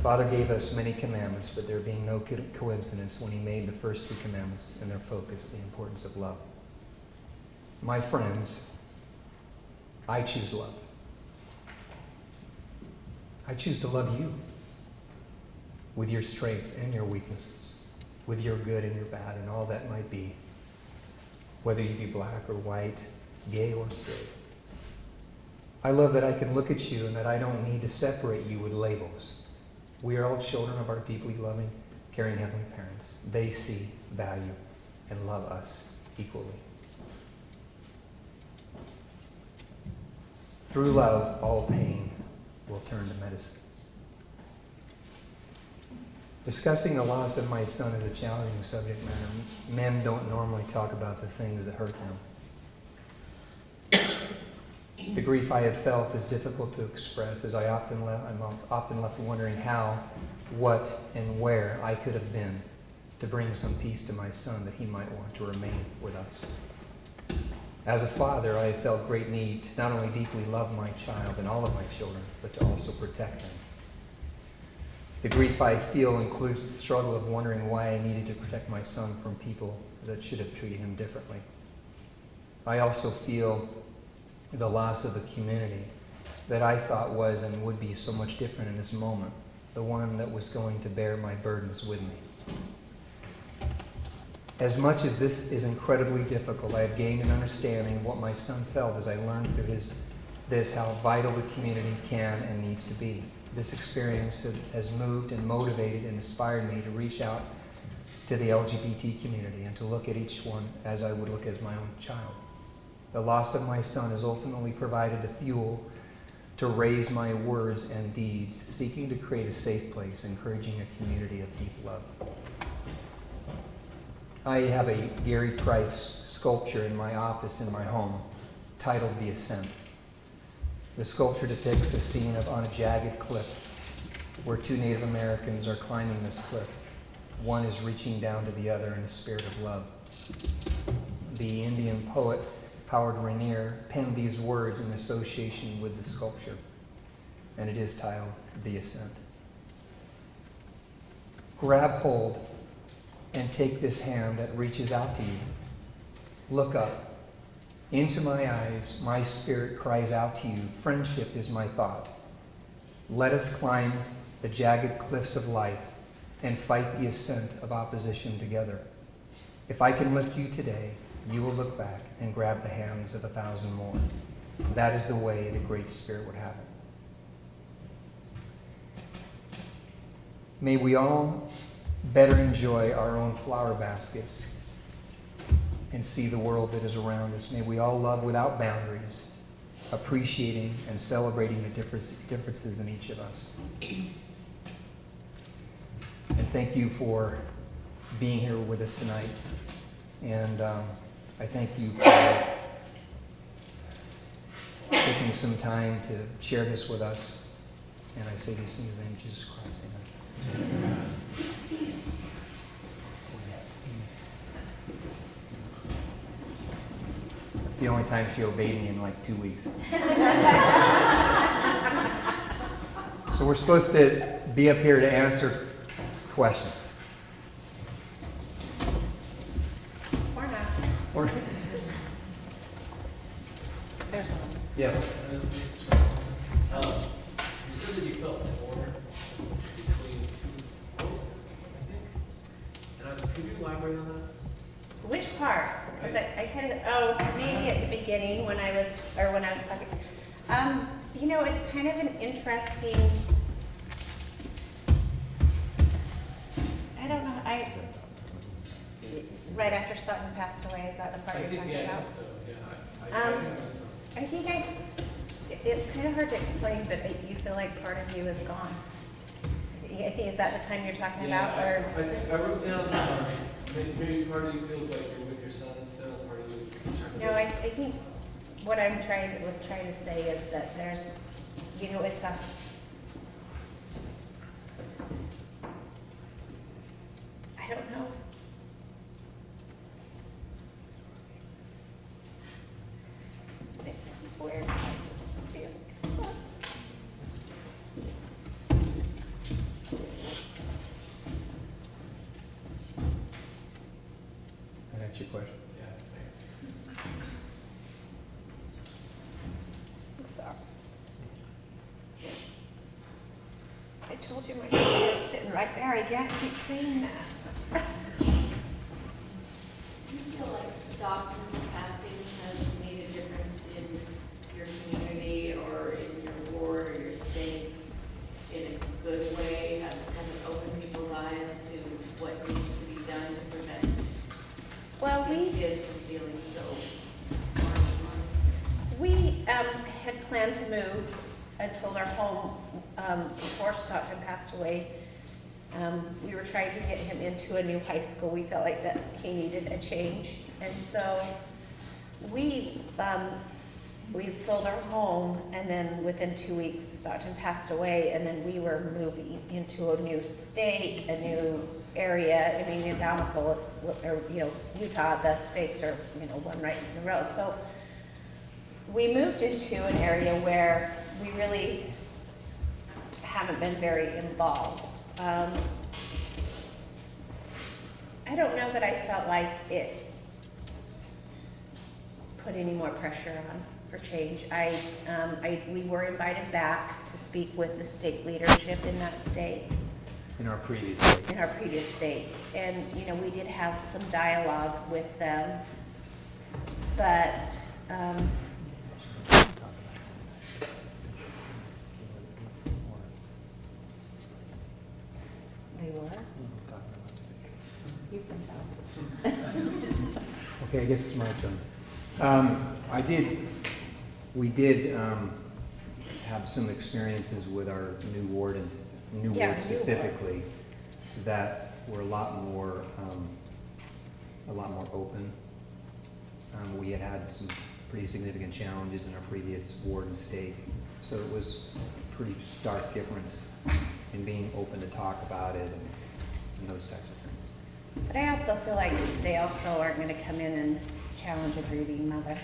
Father gave us many commandments, but there being no coincidence when he made the first two commandments and their focus, the importance of love. My friends, I choose love. I choose to love you with your strengths and your weaknesses, with your good and your bad and all that might be, whether you be black or white, gay or straight. I love that I can look at you and that I don't need to separate you with labels. We are all children of our deeply loving, caring heavenly parents. They see, value, and love us equally. Through love, all pain will turn to medicine. Discussing the loss of my son is a challenging subject matter. Men don't normally talk about the things that hurt them. The grief I have felt is difficult to express, as I'm often left wondering how, what, and where I could have been to bring some peace to my son that he might want to remain with us. As a father, I have felt great need to not only deeply love my child and all of my children, but to also protect them. The grief I feel includes the struggle of wondering why I needed to protect my son from people that should have treated him differently. I also feel the loss of a community that I thought was and would be so much different in this moment, the one that was going to bear my burdens with me. As much as this is incredibly difficult, I have gained an understanding of what my son felt as I learned through this how vital the community can and needs to be. This experience has moved and motivated and inspired me to reach out to the LGBT community and to look at each one as I would look at my own child. The loss of my son has ultimately provided the fuel to raise my words and deeds, seeking to create a safe place, encouraging a community of deep love. I have a Gary Price sculpture in my office in my home titled The Ascent. The sculpture depicts a scene on a jagged cliff where two Native Americans are climbing this cliff. One is reaching down to the other in a spirit of love. The Indian poet Howard Rainier penned these words in association with the sculpture, and it is titled The Ascent. Grab hold and take this hand that reaches out to you. Look up. Into my eyes, my spirit cries out to you. Friendship is my thought. Let us climb the jagged cliffs of life and fight the ascent of opposition together. If I can lift you today, you will look back and grab the hands of 1,000 more. That is the way the Great Spirit would have it. May we all better enjoy our own flower baskets and see the world that is around us. May we all love without boundaries, appreciating and celebrating the differences in each of us. And thank you for being here with us tonight. And I thank you for taking some time to share this with us. And I say these things in the name of Jesus Christ. Amen. That's the only time she obeyed me in like 2 weeks. So we're supposed to be up here to answer questions. Or not. Or, There's one. yes. You said that you felt torn between two roles, I think. Could you elaborate on that? Which part? Because I kind of, maybe at the beginning when I was talking. It's kind of an interesting, I don't know, right after Stoughton passed away, is that the part you're talking about? I think so, yeah. I think that's something. I think it's kind of hard to explain, but you feel like part of you is gone. I think, is that the time you're talking about? Or I think I wrote down, maybe part of you feels like you're with your son still, part of you is trying to. no, I think what I'm trying to say is that there's, it's a, I don't know. It sounds weird. I just feel so. Can I answer your question? Yeah, thanks. Sorry. I told you my brother was sitting right there. I can't keep saying that. Do you feel like Stockton's passing has made a difference in your community or in your ward or your state in a good way? Has it opened people's eyes to what needs to be done to prevent Well, these kids from feeling so marginalized? we had planned to move until our home, before Stockton passed away. We were trying to get him into a new high school. We felt like that he needed a change. And so we sold our home, and then within 2 weeks, Stockton passed away, and then we were moving into a new state, a new area. I mean, in Bountiful, Utah, the states are, one right in a row. So we moved into an area where we really haven't been very involved. I don't know that I felt like it put any more pressure on for change. We were invited back to speak with the state leadership in that state. In our previous state. In our previous state. And, we did have some dialogue with them, but, they were? You can tell. Okay, I guess it's my turn. We did have some experiences with our new ward and new Yeah, ward new specifically that were a lot more open. We had some pretty significant challenges in our previous ward and state, so it was a pretty stark difference in being open to talk about it and those types of things. But I also feel like they also aren't going to come in and challenge a grieving mother,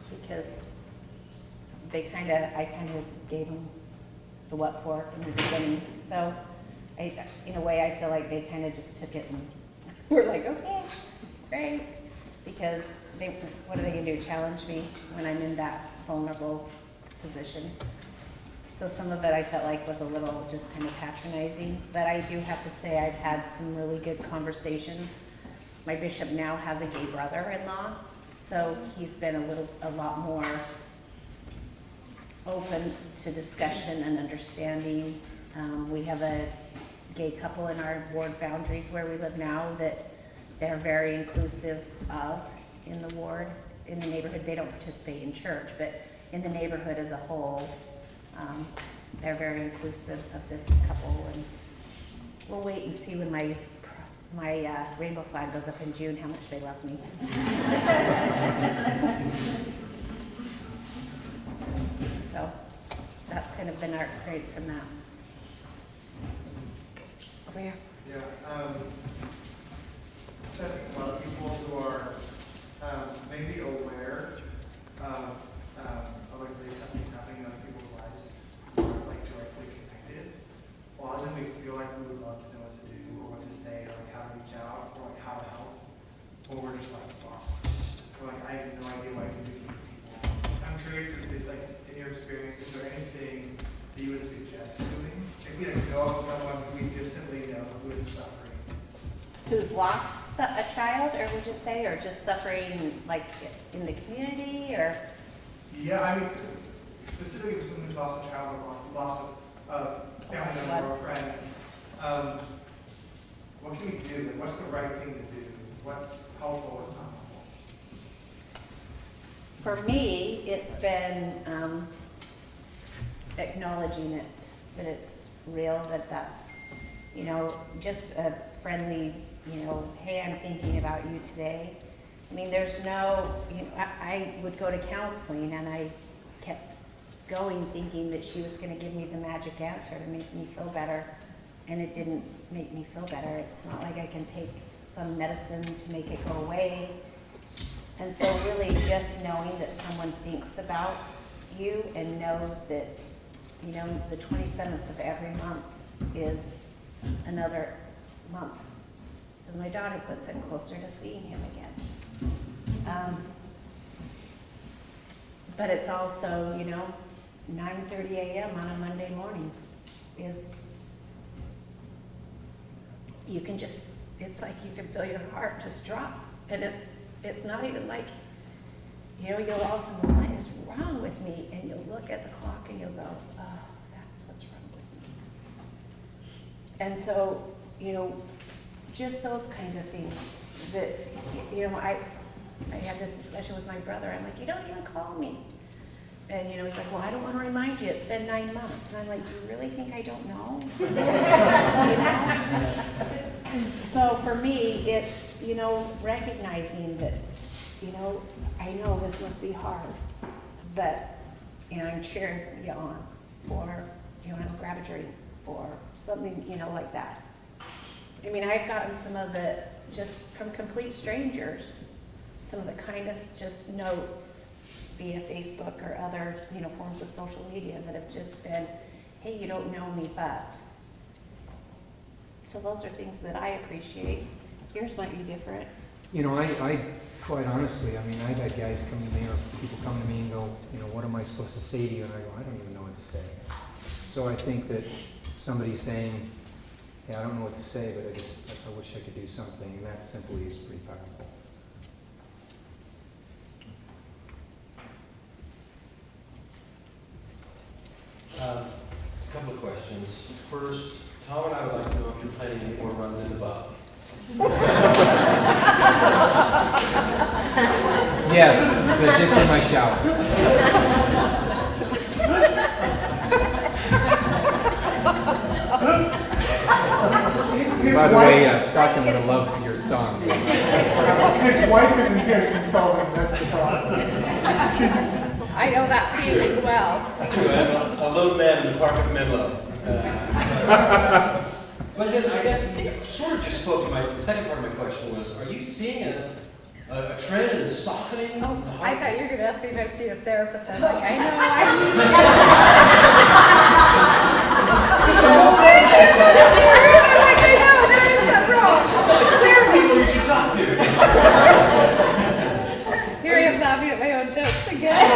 because I kind of gave them the what for from the beginning. So in a way, I feel like they kind of just took it and were like, okay, great, because what are they going to do, challenge me when I'm in that vulnerable position? So some of it I felt like was a little just kind of patronizing, but I do have to say I've had some really good conversations my bishop now has a gay brother-in-law, so he's been a lot more open to discussion and understanding. We have a gay couple in our ward boundaries where we live now that they're very inclusive of in the ward, in the neighborhood. They don't participate in church, but in the neighborhood as a whole, they're very inclusive of this couple. And we'll wait and see when my rainbow flag goes up in June, how much they love me. So that's kind of been our experience from that. Over here. Yeah, so I think a lot of people who are maybe aware of like the things happening in other people's lives, who are like directly connected. A lot of them we feel like we would love to know what to do or what to say or like how to reach out or like how to help, or we're just like lost. We're like, I have no idea what I can do for these people. I'm curious if like in your experience, is there anything that you would suggest doing? If we like know of someone who we distantly know who is suffering. Who's lost a child, or would you say, or just suffering like in the community, or? Yeah, I mean, specifically for someone who's lost a child or lost a family member or a friend, what can we do? Like, what's the right thing to do? What's helpful, what's not helpful? For me, it's been acknowledging it, that it's real, that that's, just a friendly, hey, I'm thinking about you today. I mean, there's no, I would go to counseling and I kept going thinking that she was going to give me the magic answer to make me feel better, and it didn't make me feel better. It's not like I can take some medicine to make it go away. And so really just knowing that someone thinks about you and knows that, the 27th of every month is another month. As my daughter puts it, closer to seeing him again. But it's also, 9:30 a.m. on a Monday morning is, you can just, it's like you can feel your heart just drop. And it's not even like, you'll all say, well, what is wrong with me? And you'll look at the clock and you'll go, oh, that's what's wrong with me. And so, just those kinds of things that, I had this discussion with my brother. I'm like, you don't even call me. And, he's like, well, I don't want to remind you. It's been 9 months. And I'm like, do you really think I don't know? So for me, it's, recognizing that, I know this must be hard, but, I'm cheering you on, or, I'll grab a drink, or something, like that. I mean, I've gotten some of the, just from complete strangers, some of the kindest just notes via Facebook or other, forms of social media that have just been, hey, you don't know me, but. So those are things that I appreciate. Yours might be different. I quite honestly, I've had guys come to me or people come to me and go, what am I supposed to say to you? And I go, I don't even know what to say. So I think that somebody saying, hey, I don't know what to say, but I wish I could do something, and that simply is pretty powerful. A couple of questions. First, Tom and I would like to know if you're planning any more runs in the buff. Yes, but just in my shower. By the way, Stockton would have loved your song. His wife isn't here to control him, that's the problem. I know that feeling well. I'm a lone man in the Park of Menlo. But then I guess you sort of just spoke to the second part of my question was, are you seeing a trend in the softening? Oh, of the I hearts? thought you were going to ask me if I've seen a therapist. I'm like, I know. Seriously, I'm like, I know, there is something wrong. Like 6 people you should talk to. Here I am laughing at my own jokes again.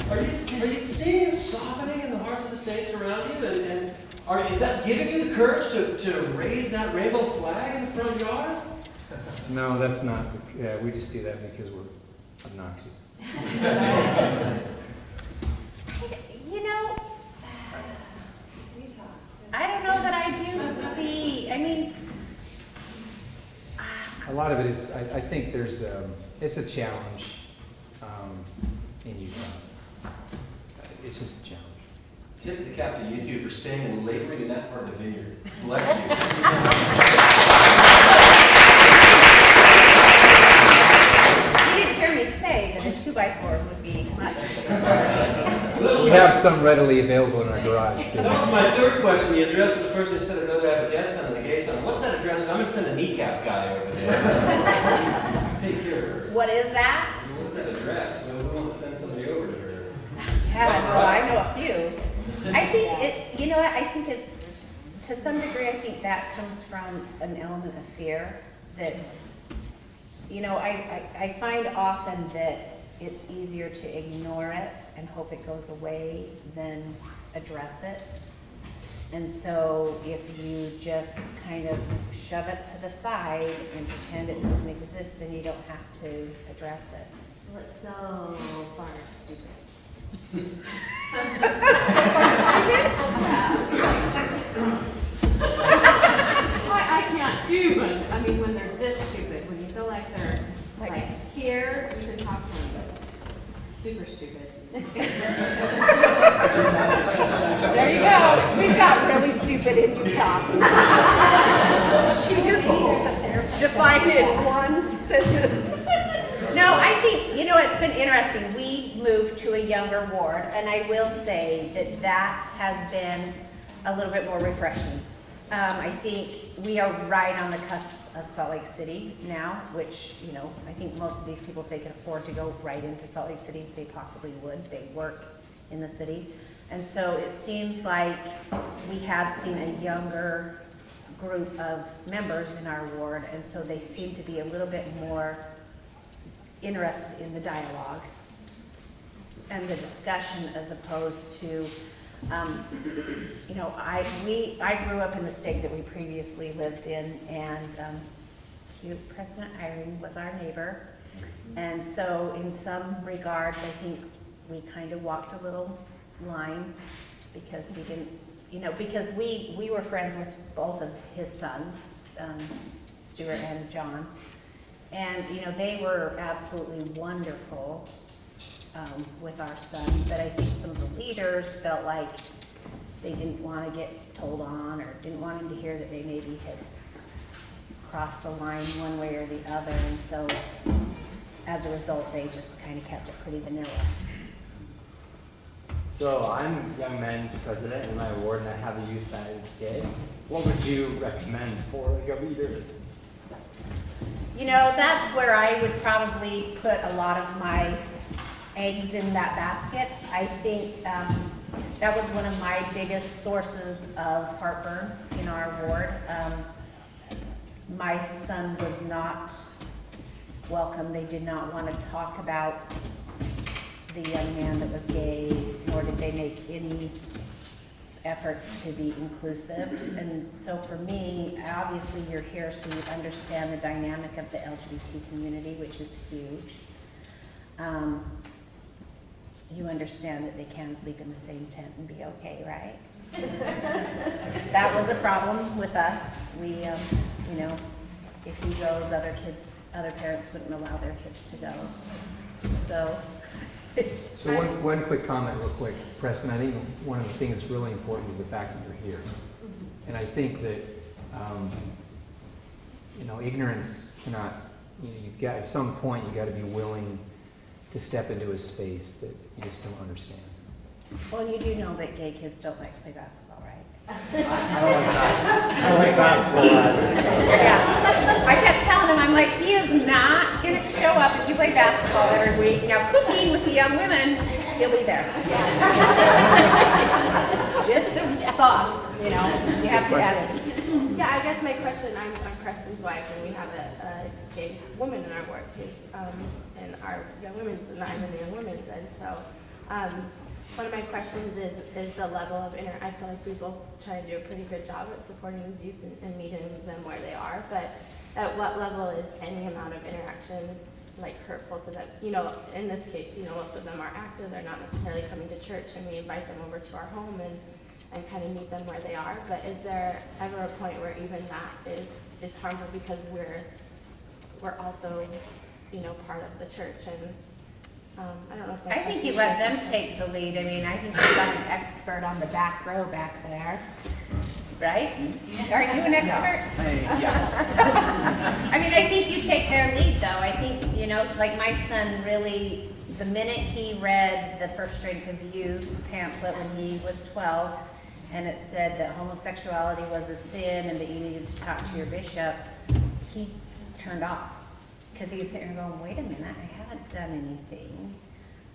Are you seeing a softening in the hearts of the saints around you? And Is that giving you the courage to raise that rainbow flag in the front yard? No, that's not. Yeah, we just do that because we're obnoxious. You know, I don't know that I do see, I mean, A lot of it is, I think there's, it's a challenge in Utah. It's just a challenge. Tip the cap to you two for staying and laboring in that part of the vineyard. Bless you didn't hear me say that a 2x4 would be much. We have some readily available in our garage, too. That was my third question. The address of the person who said I'd rather have a dead son than a gay son. What's that address? I'm going to send a kneecap guy over there. Take care of her. What is that? What is that address? Well, we want to send somebody over to her. I know a few. I think it, you know what, I think it's, to some degree, I think that comes from an element of fear that, you know, I find often that it's easier to ignore it and hope it goes away than address it. And so if you just kind of shove it to the side and pretend it doesn't exist, then you don't have to address it. Well, it's so far stupid. I can't even. I mean, when they're this stupid, when you feel like they're like here, you can talk to them, but super stupid. There you go. We've got really stupid in Utah. She just defined it in one sentence. No, I think, you know, it's been interesting. We moved to a younger ward, and I will say that that has been a little bit more refreshing. I think we are right on the cusp of Salt Lake City now, which, you know, I think most of these people, if they could afford to go right into Salt Lake City, they possibly would. They work in the city. And so it seems like we have seen a younger group of members in our ward, and so they seem to be a little bit more interested in the dialogue and the discussion as opposed to, you know, I grew up in the state that we previously lived in, and President Irene was our neighbor, and so in some regards I think we kind of walked a little line because he didn't, you know, because we were friends with both of his sons, Stuart and John. And, you know, they were absolutely wonderful with our son, but I think some of the leaders felt like they didn't want to get told on or didn't want him to hear that they maybe had crossed a line one way or the other, and so as a result, they just kind of kept it pretty vanilla. So I'm Young Men's president in my ward, and I have a youth that is gay. What would you recommend for like a leader? You know, that's where I would probably put a lot of my eggs in that basket. I think that was one of my biggest sources of heartburn in our ward. My son was not welcome. They did not want to talk about the young man that was gay, nor did they make any efforts to be inclusive. And so for me, obviously you're here so you understand the dynamic of the LGBT community, which is huge. You understand that they can sleep in the same tent and be okay, right? That was a problem with us. We, you know, if he goes, other parents wouldn't allow their kids to go. So one quick comment real quick. Preston, I think one of the things that's really important is the fact that you're here. And I think that, you know, ignorance cannot, you know, you've got, at some point, you've got to be willing to step into a space that you just don't understand. well, you do know that gay kids don't like to play basketball, right? I like basketball. Yeah. I kept telling him, I'm like, he is not going to show up if you play basketball every week. Now, cooking with the young women, he'll be there. Just a thought, you know, you have to add it. Yeah, I guess my question, I'm Preston's wife, and we have a gay woman in our work, and our young women's, and I'm in the young women's, and so one of my questions is the level of I feel like we both try to do a pretty good job at supporting these youth and meeting them where they are, but at what level is any amount of interaction like hurtful to them? You know, in this case, you know, most of them are active, they're not necessarily coming to church, and we invite them over to our home and kind of meet them where they are, but is there ever a point where even that is harmful because we're also, you know, part of the church? And I don't know if I think you let them take the lead. I mean, I think you've got an expert on the back row back there, right? Aren't you an expert? Yeah. I mean, I think you take their lead, though. I think, you know, like my son really, the minute he read the First Strength of Youth pamphlet when he was 12, and it said that homosexuality was a sin and that you needed to talk to your bishop, he turned off. Because he was sitting there going, wait a minute, I haven't done anything.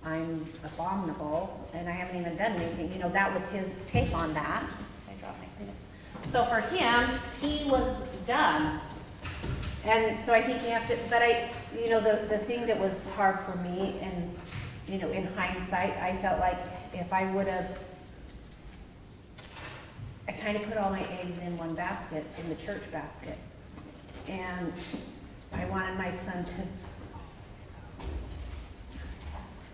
I'm abominable, and I haven't even done anything. You know, that was his take on that. I dropped my Kleenex. So for him, he was done. And so I think you have to, but you know, the thing that was hard for me, and, you know, in hindsight, I felt like if I would have, I kind of put all my eggs in one basket, in the church basket. And I wanted my son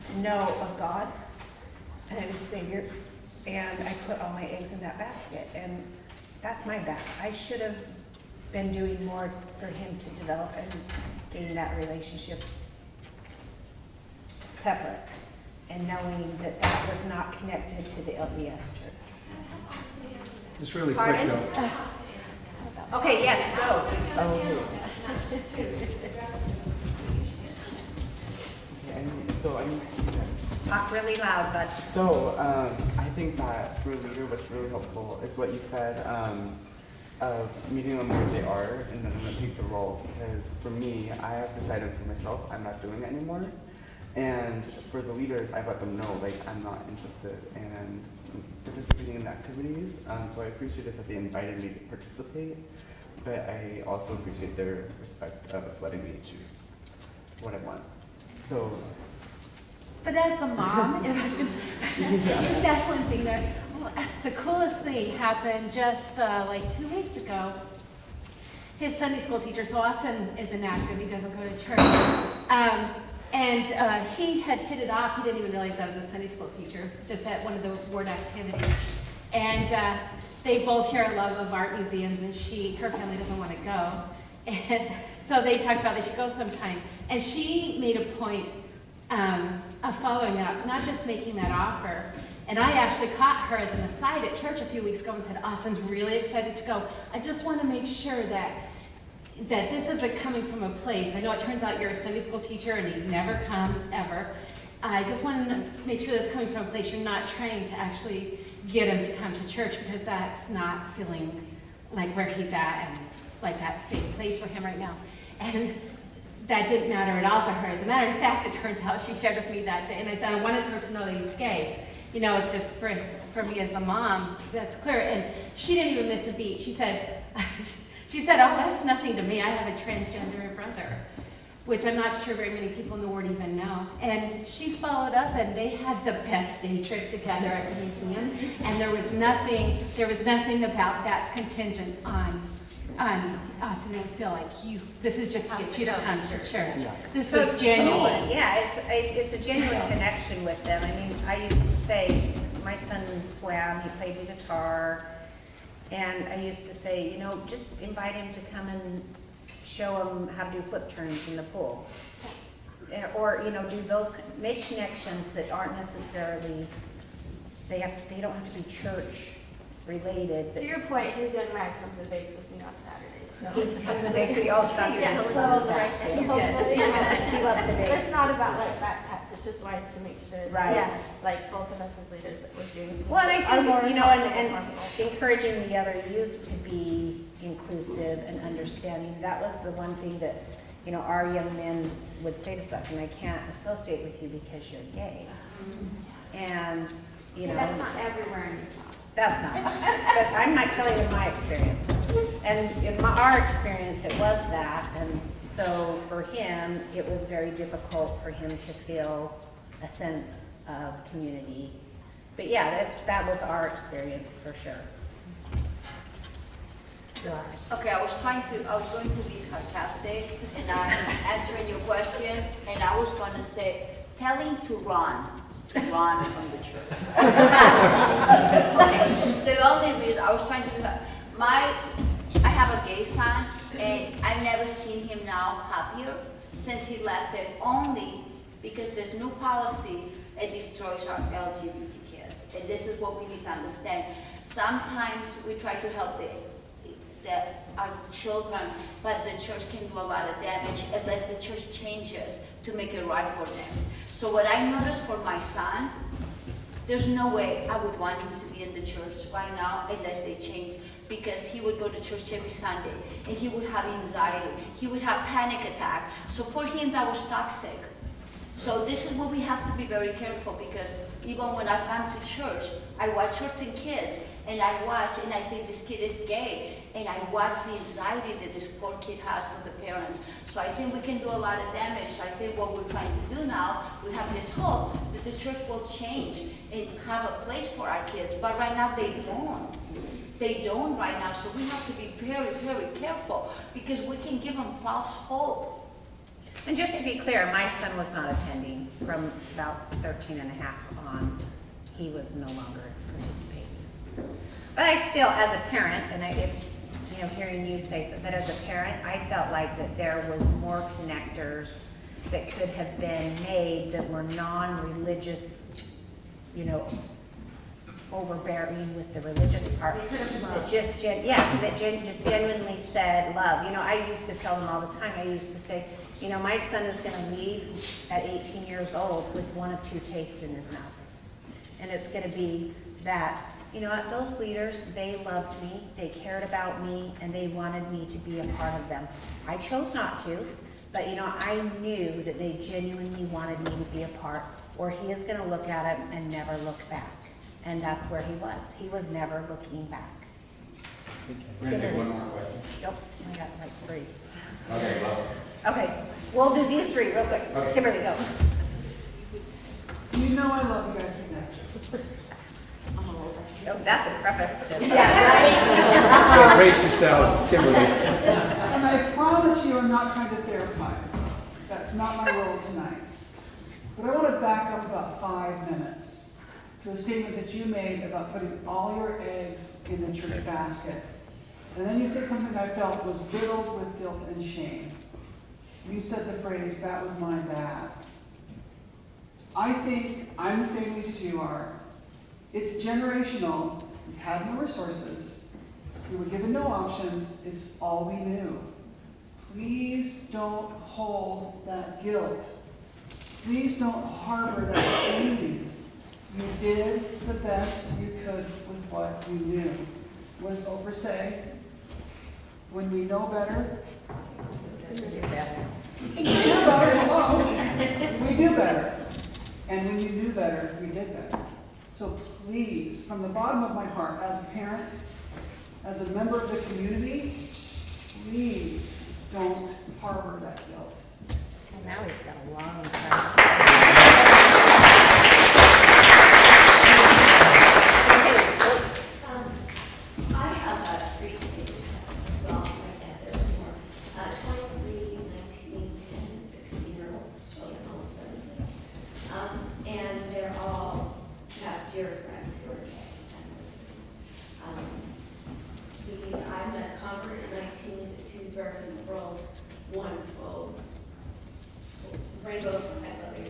to know of God and of His Savior, and I put all my eggs in that basket, and that's my bad. I should have been doing more for him to develop and gain that relationship separate, and knowing that that was not connected to the LDS church. Just really quick Pardon? though. Okay, yes, go. Okay, Talk really loud, bud. So, I think that for a leader, what's really helpful is what you said, of meeting them where they are and then I'm gonna take the role. Because for me, I have decided for myself, I'm not doing it anymore. And for the leaders, I've let them know, like, I'm not interested in participating in the activities. So I appreciated that they invited me to participate, but I also appreciate their respect of letting me choose what I want. So. But as the mom, there's that one thing that, the coolest thing happened just like 2 weeks ago. His Sunday school teacher so often is inactive, he doesn't go to church. And he had hit it off, he didn't even realize I was a Sunday school teacher, just at one of the ward activities. And they both share a love of art museums, and her family doesn't want to go. And so they talked about they should go sometime. And she made a point of following up, not just making that offer. And I actually caught her as an aside at church a few weeks ago and said, Austin's really excited to go. I just want to make sure that this isn't coming from a place. I know it turns out you're a Sunday school teacher and he never comes, ever. I just want to make sure that's coming from a place you're not trying to actually get him to come to church, because that's not feeling like where he's at and like that safe place for him right now. And that didn't matter at all to her. As a matter of fact, it turns out she shared with me that day, and I said I wanted her to know that he's gay. You know, it's just for me as a mom, that's clear. And she didn't even miss a beat. She said, oh, that's nothing to me. I have a transgender brother, which I'm not sure very many people in the ward even know. And she followed up, and they had the best day trip together at the museum. And there was nothing about that's contingent on Austin didn't feel like this is just to get you to come to church. This was genuine. Yeah, it's a genuine connection with them. I mean, I used to say, my son swam, he played the guitar, and I used to say, you know, just invite him to come and show him how to do flip turns in the pool. Or, you know, make connections that aren't necessarily, they don't have to be church related. To your point, his young man comes and bakes with me on Saturdays. So. He comes and bakes with you. Oh, stop. Yeah, Totally so love that too. He loves to bake. It's not about like backpacks. It's just wanting to make sure Right. that, like, both of us as leaders that we're doing. Well, and I are more think, you know, and comfortable. encouraging the other youth to be inclusive and understanding, that was the one thing that, you know, our young men would say to stuff, and I can't associate with you because you're gay. And, you know. That's not everywhere in Utah. That's not. But I'm not telling you my experience. And in our experience, it was that. And so for him, it was very difficult for him to feel a sense of community But yeah, that was our experience for sure. Okay, I was going to be sarcastic and I'm answering your question, and I was going to say, tell him to run from the church. Okay, the only reason I was trying to do that, I have a gay son, and I've never seen him now happier since he left it, only because there's no policy that destroys our LGBT kids. And this is what we need to understand. Sometimes we try to help our children, but the church can do a lot of damage unless the church changes to make it right for them. So what I noticed for my son, there's no way I would want him to be in the church right now unless they change, because he would go to church every Sunday and he would have anxiety, he would have panic attacks. So for him that was toxic. So this is where we have to be very careful, because even when I've gone to church, I watch certain kids and I think this kid is gay, and I watch the anxiety that this poor kid has with the parents. So I think we can do a lot of damage. So I think what we're trying to do now, we have this hope that the church will change and have a place for our kids. But right now they don't. They don't right now. So we have to be very, very careful, because we can give them false hope. And just to be clear, my son was not attending from about 13 and a half on. He was no longer participating. But I still, as a parent, and hearing you say so, but as a parent, I felt like that there was more connectors that could have been made that were non-religious, overbearing with the religious part. That just genuinely said love. I used to tell them all the time, I used to say, my son is going to leave at 18 years old with one of two tastes in his mouth. And it's going to be that, those leaders, they loved me, they cared about me, and they wanted me to be a part of them. I chose not to, but I knew that they genuinely wanted me to be a part, or he is going to look at it and never look back. And that's where he was. He was never looking back. We're going to take one more question. Yep, I got like 3. Okay, well. Okay, we'll do these 3 real quick. Okay. Kimberly, go. So I love you guys to death. Oh, that's a preface to. Yeah, brace yourselves, Kimberly. And I promise you I'm not trying to therapize. That's not my role tonight. But I want to back up about 5 minutes to a statement that you made about putting all your eggs in the church basket. And then you said something I felt was riddled with guilt and shame. You said the phrase, "that was my bad." I think I'm the same age as you are. It's generational. We had no resources. We were given no options. It's all we knew. Please don't hold that guilt. Please don't harbor that shame. You did the best you could with what you knew. What does Oprah say? When we know better, we do better. Hello. We do better. And when you knew better, we did better. So please, from the bottom of my heart, as a parent, as a member of the community, please don't harbor that guilt. Well, now he's got a long time. I have 3 teenagers. Well, I guess there's more. 23, 19, and 16-year-old children, almost 17. And they're all have dear friends who are gay and lesbian. I'm a convert at 19 to 2 birth in the world, wonderful rainbow from my mother.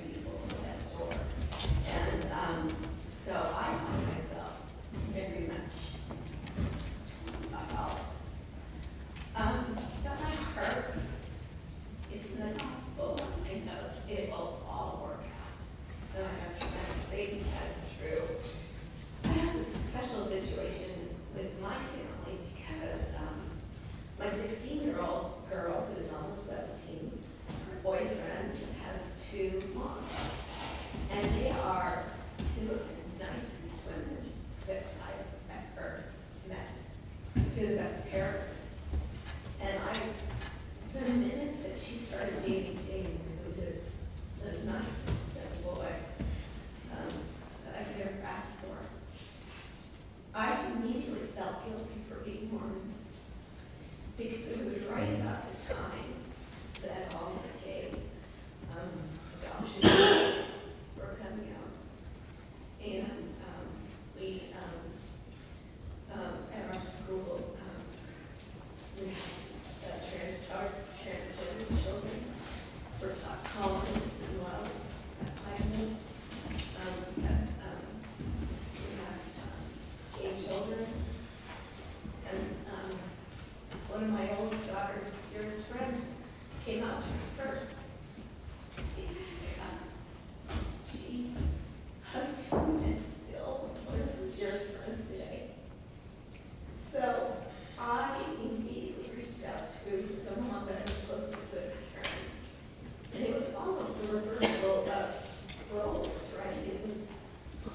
roles, right? It was,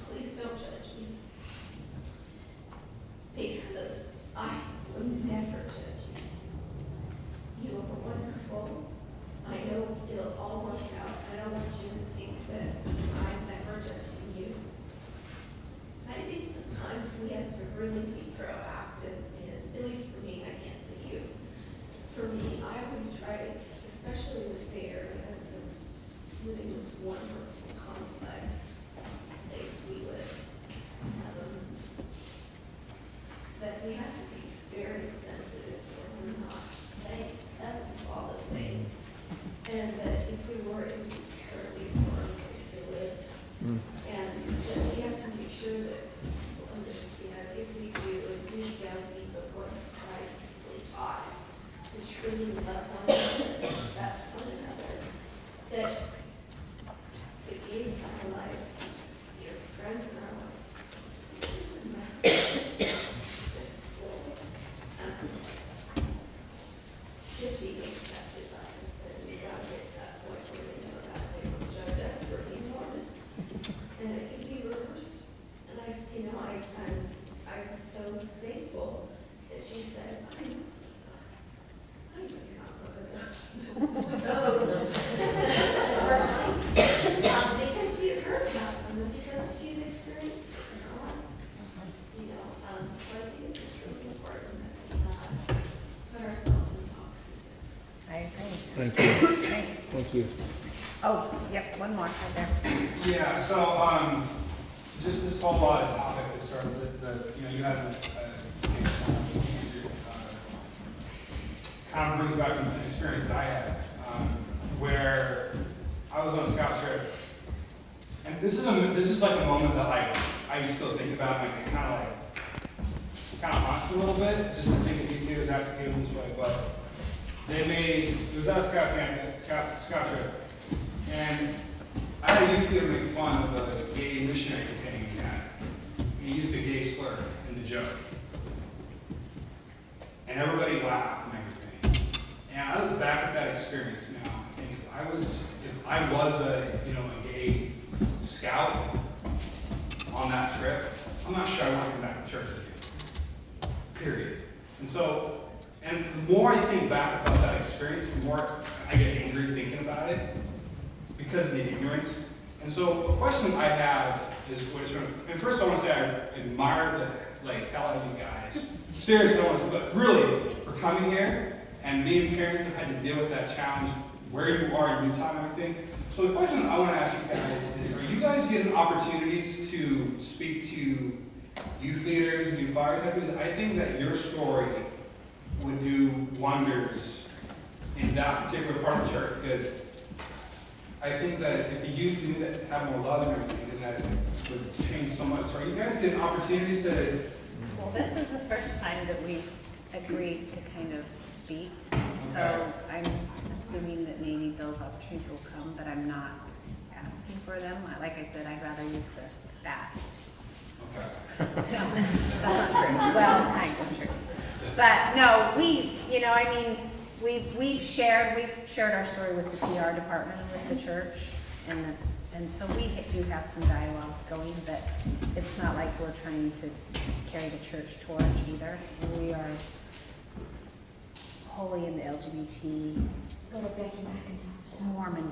please don't judge me. Because I would never judge you. You are wonderful. I know it'll all work out. I don't want you to think that I'm never judging you. I think sometimes we have to really be proactive, and at least for me, I can't say you. For me, I always try to, especially with the area of living in this wonderful complex place we live, that we have to be very sensitive or we're not. Thank heavens all the same. And that if we were in these terribly stormy place to live, and that we have to make sure that people understand if we do and dig down deep of what Christ really taught, to truly love one another and accept one another, that the gates in our life, dear friends in our life, it doesn't matter. They're still should be accepted by us, and we got to get to that point where they know that they will judge us for being Mormon. And it can be reversed. And I, I'm so thankful that she said, I know this guy. I know you're not going to those. Because she had heard about them, and because she's experienced it in her life. You know, so I think it's just really important that we not put ourselves in boxes. I agree. Thank you. Thanks. Thank you. Oh, yep, one more right there. Yeah, so, just this whole topic that started with you have kind of brings back an experience that I had, where I was on a scout trip, and this is like a moment that like I still think about, and it kind of haunts me a little bit, just to think that these leaders have to feel this way, but it was at a scout trip, and I had a youth leader make fun of a gay missionary thing he had. He used a gay slur in the joke. And everybody laughed and everything. And I look back at that experience now, and if I was a gay scout on that trip, I'm not sure I want to come back to church again. Period. And the more I think back about that experience, the more I get angry thinking about it because of the ignorance. And so the question I have is, and first I want to say I admire the hell out of you guys. Seriously, but really, for coming here and being parents have had to deal with that challenge where you are in Utah and everything. So the question I want to ask you guys is, are you guys getting opportunities to speak to youth leaders and youth fire executives? I think that your story would do wonders in that particular part of the church, because I think that if the youth knew that have more love and everything, then that would change so much. So are you guys getting opportunities to? Well, this is the first time that we've agreed to kind of speak. So I'm assuming that maybe those opportunities will come, but I'm not asking for them. Like I said, I'd rather use that. Okay. No, that's not true. Well, kind of true. But no, we've shared our story with the PR department and with the church, and so we do have some dialogues going, but it's not like we're trying to carry the church torch either. We are wholly in the LGBT Mormon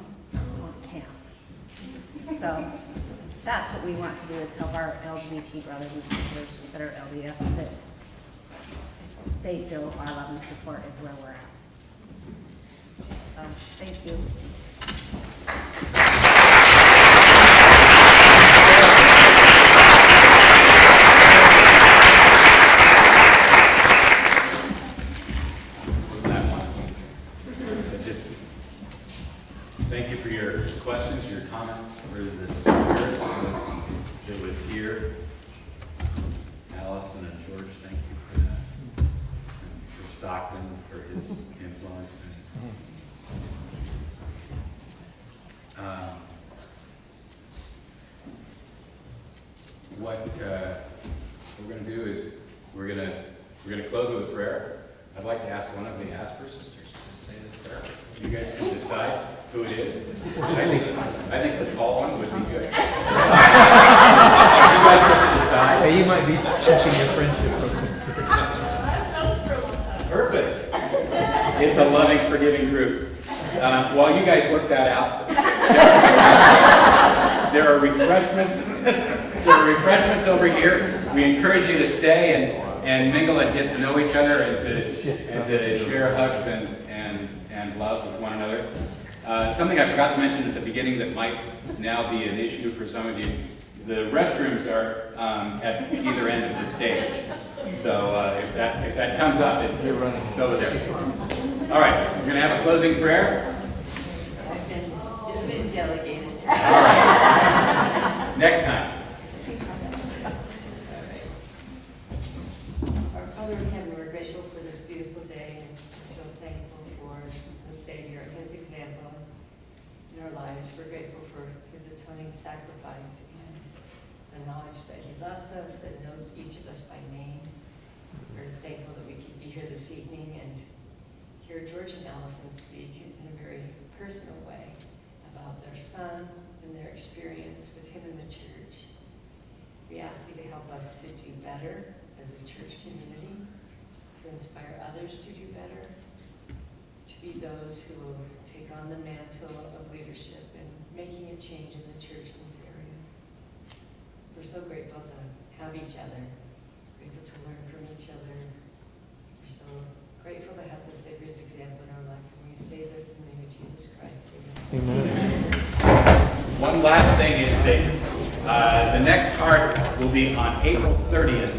camp. So that's what we want to do, is help our LGBT brothers and sisters that are LDS, that they feel our love and support is where we're at. So, thank you. Just thank you for your questions, your comments, for the spirit that was here. Alyson and George, thank you for that. And for Stockton, for his influence. What we're going to do is we're going to close with a prayer. I'd like to ask one of the Asper sisters to say the prayer. You guys can decide who it is. I think the tall one would be good. giving group. While you guys work that out, there are refreshments. There are refreshments over here. We encourage you to stay and mingle and get to know each other and to share hugs and love with one another. Something I forgot to mention at the beginning that might now be an issue for some of you. The restrooms are at either end of the stage. So if that comes up, it's over there. All right, we're going to have a closing prayer. It's been delegated. All right. Next time. Our Father in heaven, we're grateful for this beautiful day, and we're so thankful for the Savior and His example in our lives. We're grateful for His atoning sacrifice and the knowledge that He loves us and knows each of us by name. We're thankful that we could be here this evening and hear George and Alyson speak in a very personal way about their son and their experience with him in the church. We ask you to help us to do better as a church community, to inspire others to do better, to be those who will take on the mantle of leadership and making a change in the church in this area. We're so grateful to have each other, grateful to learn from each other. We're so grateful to have the Savior's example in our life. And we say this in the name of Jesus Christ. Amen. One last thing is that the next heart will be on April 30th.